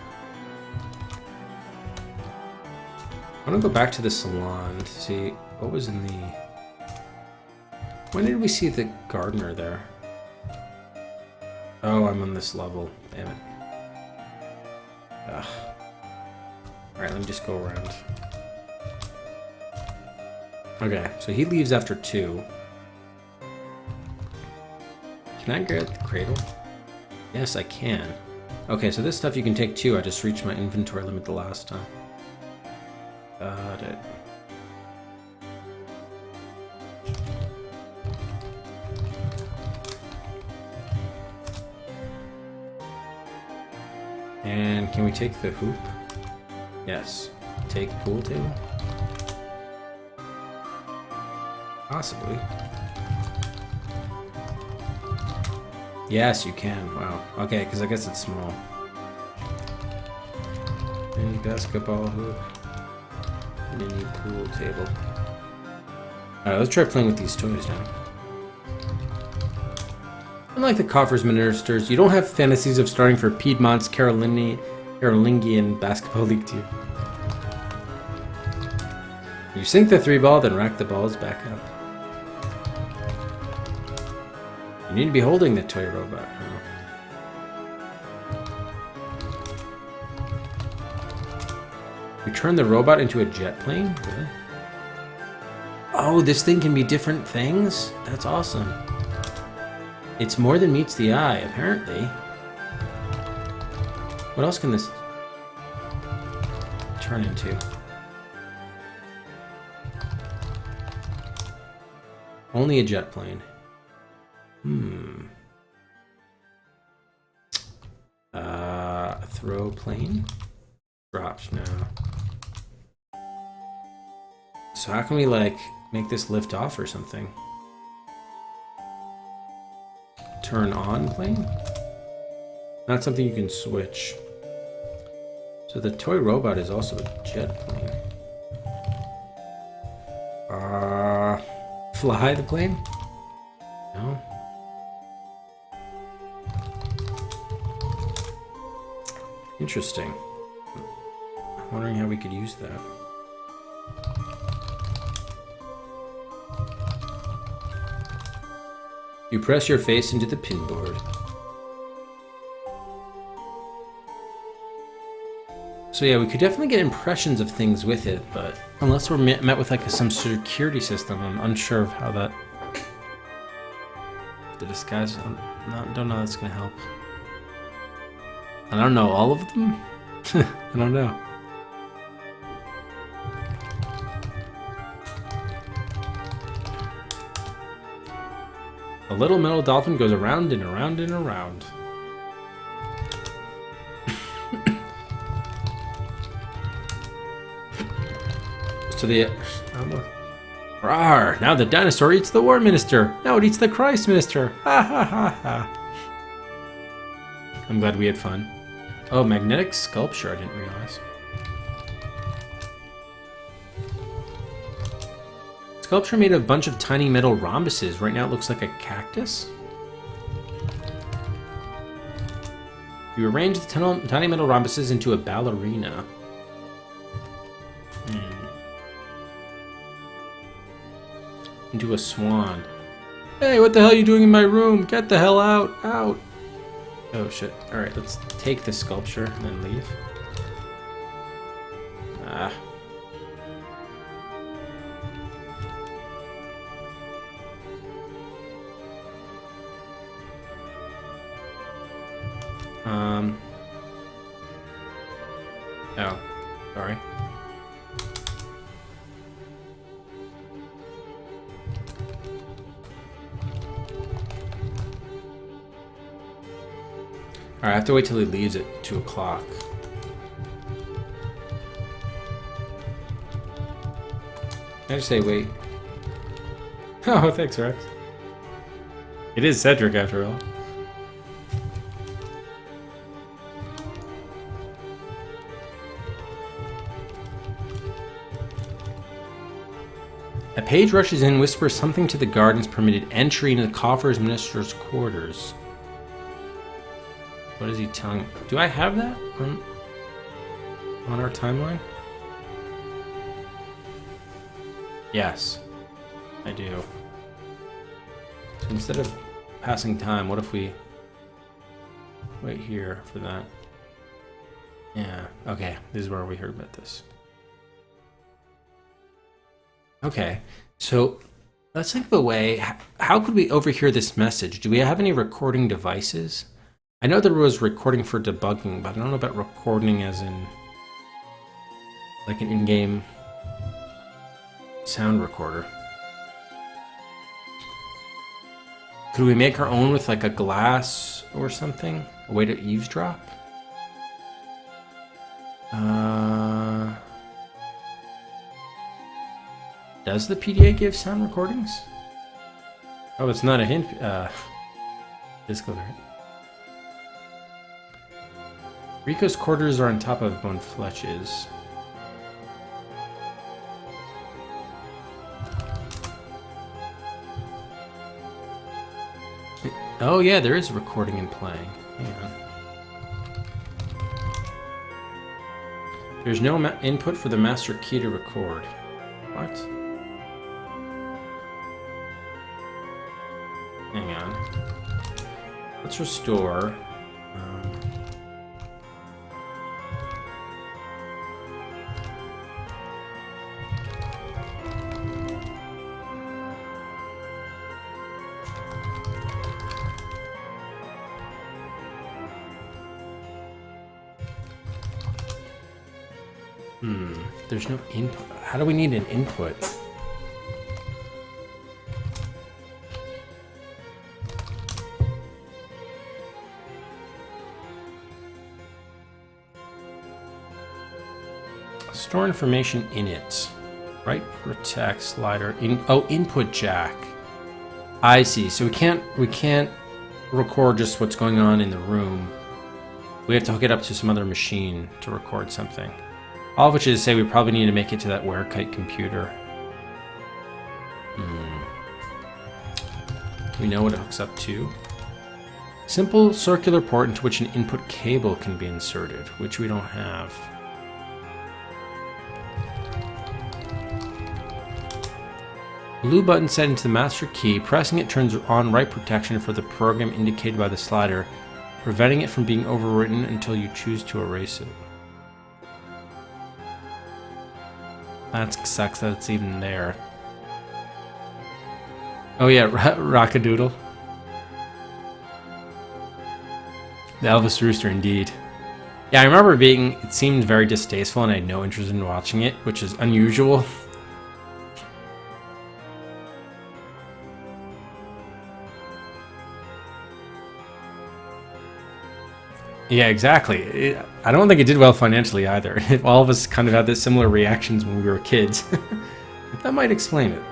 I want to go back to the salon to see what was in the... When did we see the gardener there? Oh, I'm on this level. Damn it. Ugh. Alright, let me just go around. Okay, so he leaves after 2. Can I get the cradle? Yes, I can. Okay, so this stuff you can take too. I just reached my inventory limit the last time. Got it. And can we take the hoop? Yes. Take pool table? Possibly. Yes, you can. Wow. Okay, because I guess it's small. Mini basketball hoop. Mini pool table. Alright, let's try playing with these toys now. Unlike the Coffers Ministers, you don't have fantasies of starting for Piedmont's Carolingian Basketball League team. You sink the 3-ball, then rack the balls back up. You need to be holding the toy robot. You turn the robot into a jet plane? Really? Oh, this thing can be different things? That's awesome. It's more than meets the eye, apparently. What else can this turn into? Only a jet plane. Throw plane? Drops now. So how can we, like, make this lift off or something? Turn on plane? Not something you can switch. So the toy robot is also a jet plane. Fly the plane? No. Interesting. I'm wondering how we could use that. You press your face into the pinboard. So yeah, we could definitely get impressions of things with it, but unless we're met with like some security system, I'm unsure of how that... The disguise, I don't know that's gonna help. I don't know, all of them? I don't know. A little metal dolphin goes around and around and around. To the... Rawr! Now the dinosaur eats the war minister! Now it eats the Christ minister! Ha ha ha ha! I'm glad we had fun. Oh, magnetic sculpture, I didn't realize. Sculpture made of a bunch of tiny metal rhombuses. Right now it looks like a cactus. You arrange the tiny metal rhombuses into a ballerina. Into a swan. Hey, what the hell are you doing in my room? Get the hell out! Out! Oh shit. Alright, let's take the sculpture and then leave. Ah. Oh. Sorry. Alright, I have to wait till he leaves at 2 o'clock. Can I just say wait? Oh, thanks, Rex. It is Cedric after all. A page rushes in and whispers something to the guardians permitted entry into the coffer's minister's quarters. What is he telling? Do I have that on our timeline? Yes, I do. So instead of passing time, what if we wait here for that? Yeah, okay, this is where we heard about this. Okay, so let's think of a way. How could we overhear this message? Do we have any recording devices? I know there was recording for debugging, but I don't know about recording as in like an in-game sound recorder. Could we make our own with like a glass or something? A way to eavesdrop? Does the PDA give sound recordings? Oh, it's not a hint. Discord, right? Rico's quarters are on top of Bone Fletch's. Oh yeah, there is recording and playing. Hang on. There's no input for the master key to record. What? Hang on. Let's restore. There's no input. How do we need an input? Store information in it. Right protect slider. Input jack. I see. So we can't record just what's going on in the room. We have to hook it up to some other machine to record something. All of which is to say we probably need to make it to that Werekite computer. We know what it hooks up to. Simple circular port into which an input cable can be inserted, which we don't have. Blue button set into the master key. Pressing it turns on write protection for the program indicated by the slider, preventing it from being overwritten until you choose to erase it. That sucks that it's even there. Oh yeah, Rockadoodle. The Elvis Rooster, indeed. Yeah, I remember it seemed very distasteful and I had no interest in watching it, which is unusual. Yeah, exactly. I don't think it did well financially either. All of us kind of had this similar reactions when we were kids. That might explain it.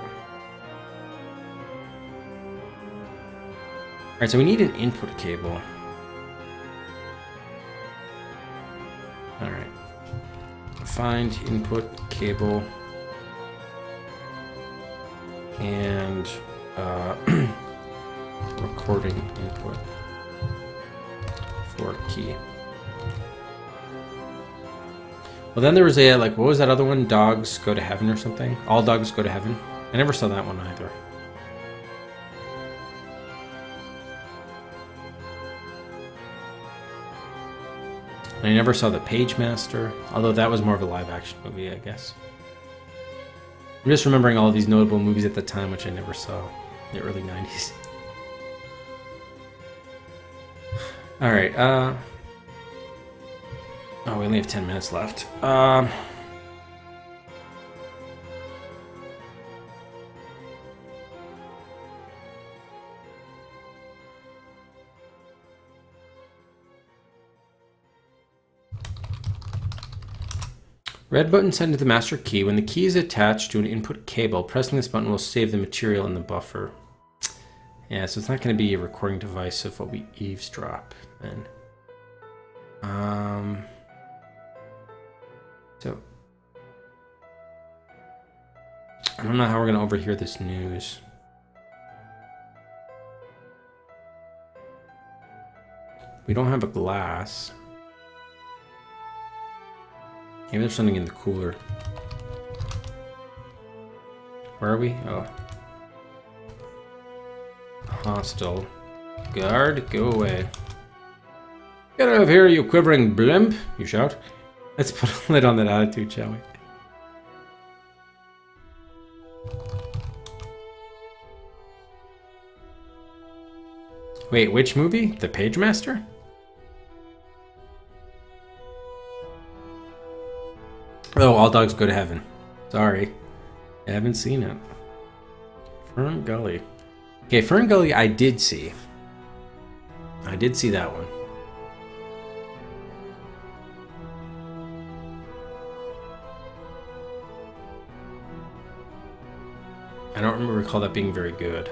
Alright, so we need an input cable. Alright. Find input cable. And recording input. For key. Well, then there was a, like, what was that other one? Dogs Go to Heaven or something? All Dogs Go to Heaven? I never saw that one either. And I never saw The Page Master, although that was more of a live action movie, I guess. I'm just remembering all of these notable movies at the time, which I never saw in the early 90s. Alright, oh, we only have 10 minutes left. Red button set into the master key. When the key is attached to an input cable, pressing this button will save the material in the buffer. Yeah, so it's not going to be a recording device of what we eavesdrop then. So I don't know how we're going to overhear this news. We don't have a glass. Maybe there's something in the cooler. Where are we? Oh. Hostile. Guard, go away. Get out of here, you quivering blimp, you shout. Let's put a lid on that attitude, shall we? Wait, which movie? The Page Master? Oh, All Dogs Go to Heaven. Sorry. I haven't seen it. Fern Gully. Okay, Fern Gully I did see. I did see that one. I don't recall that being very good.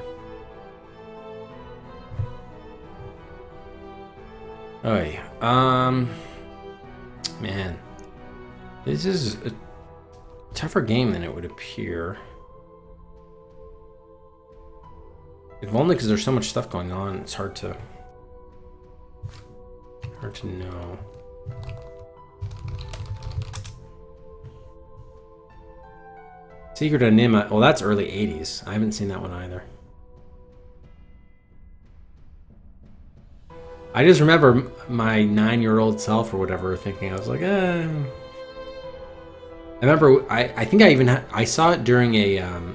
Oh yeah. Man. This is a tougher game than it would appear. If only because there's so much stuff going on, it's hard to know. Secret Enigma. Well, that's early 80s. I haven't seen that one either. I just remember my 9-year-old self or whatever thinking, I was like, I remember, I think I saw it during a,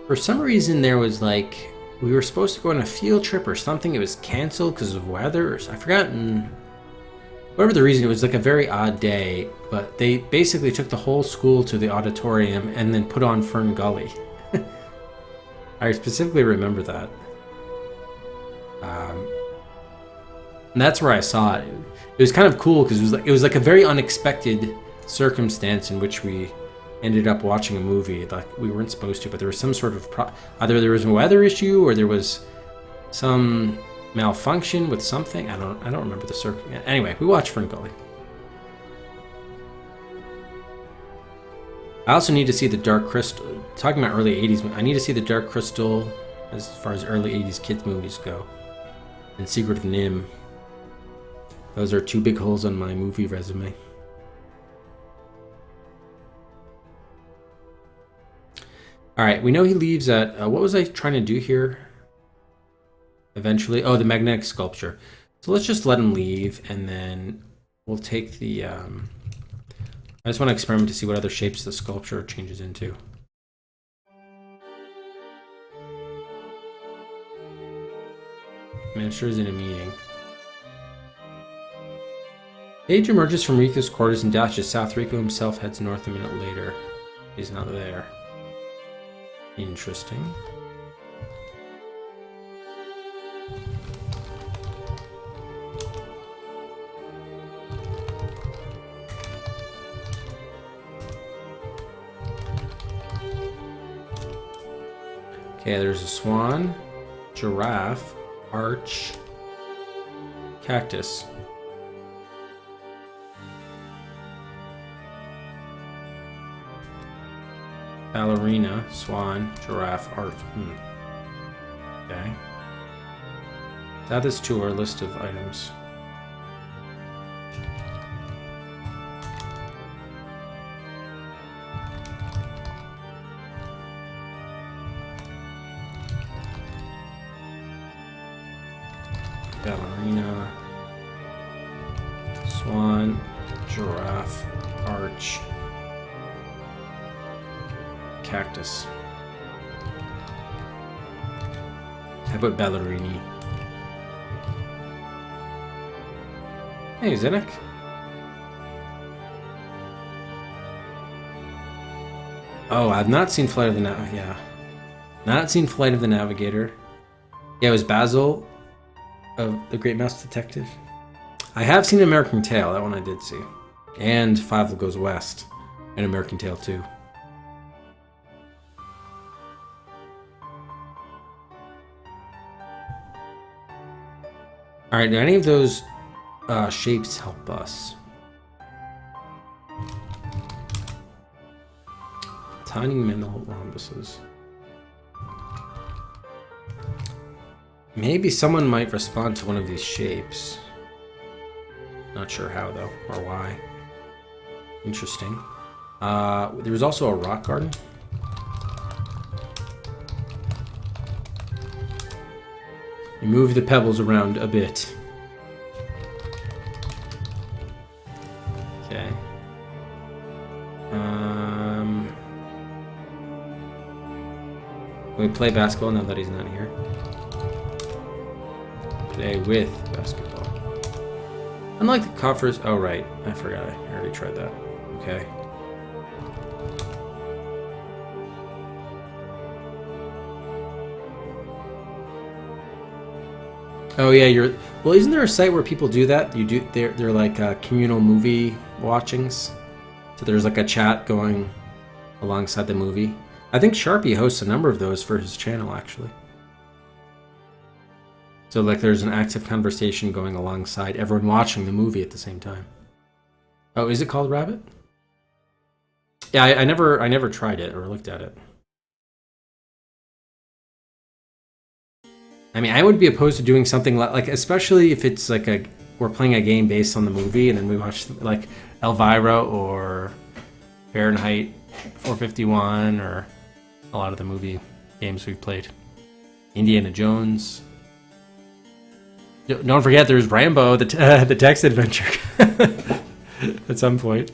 for some reason there was like, we were supposed to go on a field trip or something. It was canceled because of weather. I forgot. Whatever the reason, it was like a very odd day. But they basically took the whole school to the auditorium and then put on Fern Gully. I specifically remember that. And that's where I saw it. It was kind of cool because it was like a very unexpected circumstance in which we ended up watching a movie like we weren't supposed to, but there was some sort of either there was a weather issue or there was some malfunction with something. I don't remember the anyway, we watched Ferngully. I also need to see the Dark Crystal. Talking about early 80s, I need to see the Dark Crystal as far as early 80s kids movies go. And Secret of Nim. Those are two big holes on my movie resume. Alright, we know he leaves at... what was I trying to do here? Eventually. Oh, the magnetic sculpture. So let's just let him leave, and then we'll take the... I just want to experiment to see what other shapes the sculpture changes into. Minister's in a meeting. Paige emerges from Rico's quarters and dashes south. Rico himself heads north a minute later. He's not there. Interesting. Okay, there's a swan, giraffe, arch, cactus. Ballerina, swan, giraffe, arch. Okay. Add this to our list of items. Ballerina, swan, giraffe, arch, cactus. How about ballerini? Hey, Zenek. Oh, I've not seen Flight of the Not seen Flight of the Navigator. Yeah, it was Basil of The Great Mouse Detective. I have seen American Tail, that one I did see. And Fievel Goes West, and American Tail 2. Alright, do any of those shapes help us? Tiny mineral rhombuses. Maybe someone might respond to one of these shapes. Not sure how though, or why. Interesting. There was also a rock garden. You move the pebbles around a bit. Okay. We play basketball now that he's not here. Play with basketball. Unlike the coffers. Oh, right. I forgot. I already tried that. Okay. Oh yeah, well. Isn't there a site where people do that? They're like communal movie watchings. So there's like a chat going alongside the movie. I think Sharpie hosts a number of those for his channel actually. So like there's an active conversation going alongside everyone watching the movie at the same time. Oh, is it called Rabbit? Yeah, I never tried it or looked at it. I mean, I would be opposed to doing something like, especially if it's like we're playing a game based on the movie, and then we watch like Elvira or Fahrenheit 451 or a lot of the movie games we've played. Indiana Jones. Don't forget, there's Rambo, the text adventure at some point.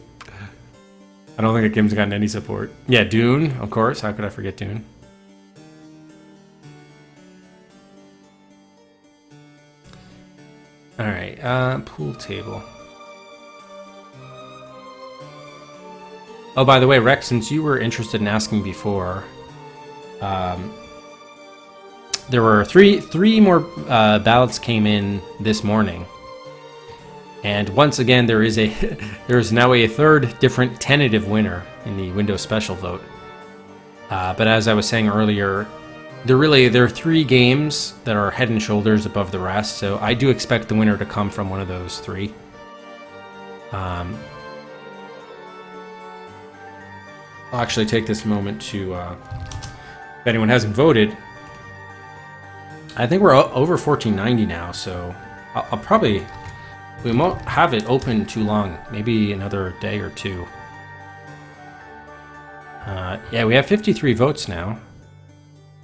I don't think the game's gotten any support. Yeah, Dune, of course. How could I forget Dune? Alright, pool table. Oh, by the way, Rex, since you were interested in asking before, there were three more ballots came in this morning. And once again, there is now a third different tentative winner in the Windows Special vote. But as I was saying earlier, there are 3 games that are head and shoulders above the rest, so I do expect the winner to come from one of those 3. I'll actually take this moment to, if anyone hasn't voted, I think we're over 1490 now, so I'll probably, we won't have it open too long, maybe another day or 2. Yeah, we have 53 votes now.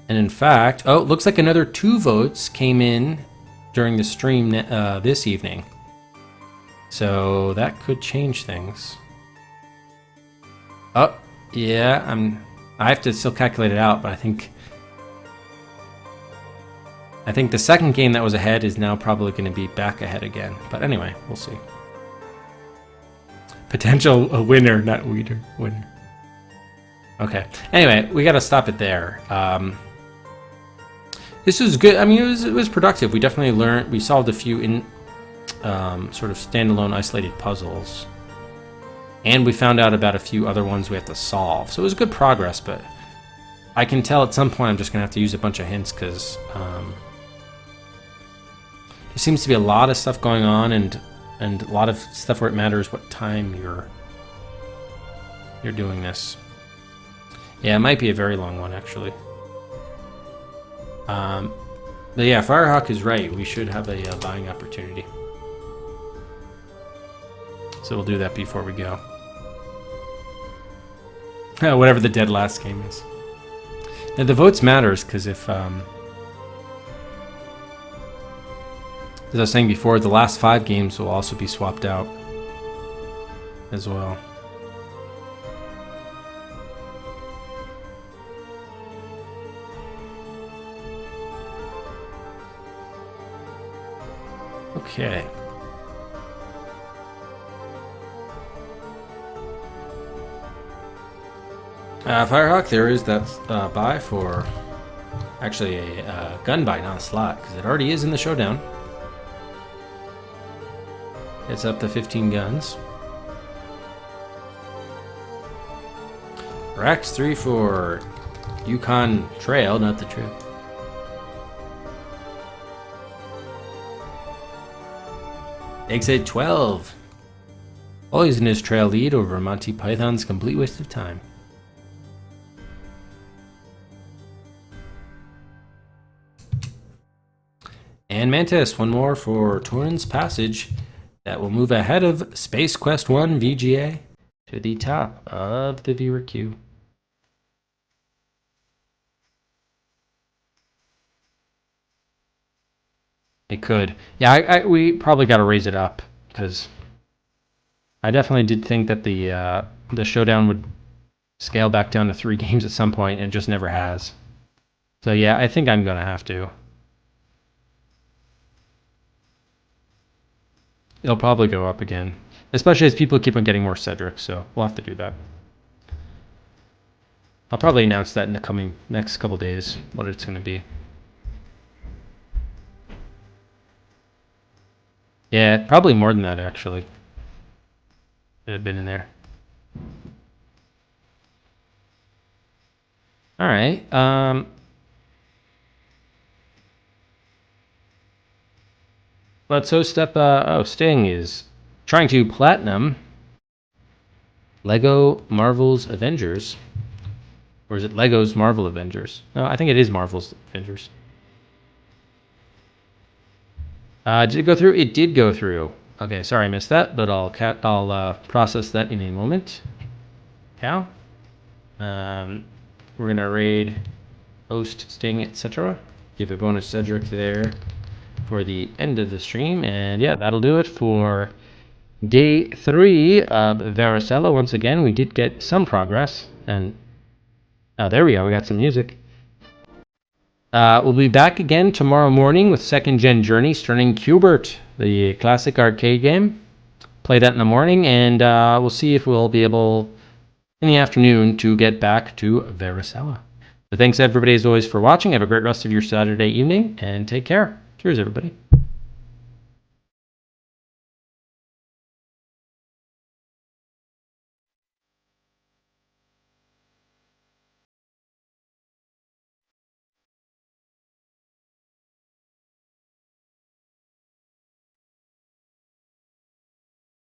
And in fact, oh, it looks like another 2 votes came in during the stream this evening. So that could change things. Oh, yeah, I have to still calculate it out, but I think the second game that was ahead is now probably going to be back ahead again. But anyway, we'll see. Potential winner, not winner. Okay. Anyway, we got to stop it there. This was good. I mean, it was productive. We definitely learned. We solved a few sort of standalone, isolated puzzles, and we found out about a few other ones we have to solve. So it was good progress. But I can tell at some point I'm just gonna have to use a bunch of hints because there seems to be a lot of stuff going on, and a lot of stuff where it matters what time you're doing this. Yeah, it might be a very long one, actually. But yeah, Firehawk is right. We should have a buying opportunity. So we'll do that before we go. Whatever the dead last game is. Now, the votes matters, because if... as I was saying before, the last 5 games will also be swapped out as well. Okay. Firehawk, there is that buy for actually a gun buy, not a slot, because it already is in the showdown. It's up to 15 guns. Racks 3 for Yukon Trail, not the trip. Exit 12. Always in his trail lead over Monty Python's Complete Waste of Time. And Mantis, one more for Torrens Passage. That will move ahead of Space Quest 1 VGA to the top of the viewer queue. It could. Yeah, we probably got to raise it up, because I definitely did think that the showdown would scale back down to 3 games at some point, and it just never has. So yeah, I think I'm going to have to. It'll probably go up again, especially as people keep on getting more Cedric, so we'll have to do that. I'll probably announce that in the next couple days, what it's going to be. Yeah, probably more than that, actually. It had been in there. All right. Let's host up. Sting is trying to platinum Lego Marvel's Avengers. Or is it Lego's Marvel Avengers? No, I think it is Marvel's Avengers. Did it go through? It did go through. Okay, sorry I missed that, but I'll process that in a moment. Cow. We're gonna raid, host, Sting, etc. Give a bonus Cedric there for the end of the stream, and yeah, that'll do it for day 3 of Varicella. Once again, we did get some progress, and there we go. We got some music. We'll be back again tomorrow morning with 2nd Gen Journey, starting Qbert, the classic arcade game. Play that in the morning, and we'll see if we'll be able in the afternoon to get back to Varicella. So thanks everybody as always for watching. Have a great rest of your Saturday evening, and take care. Cheers, everybody.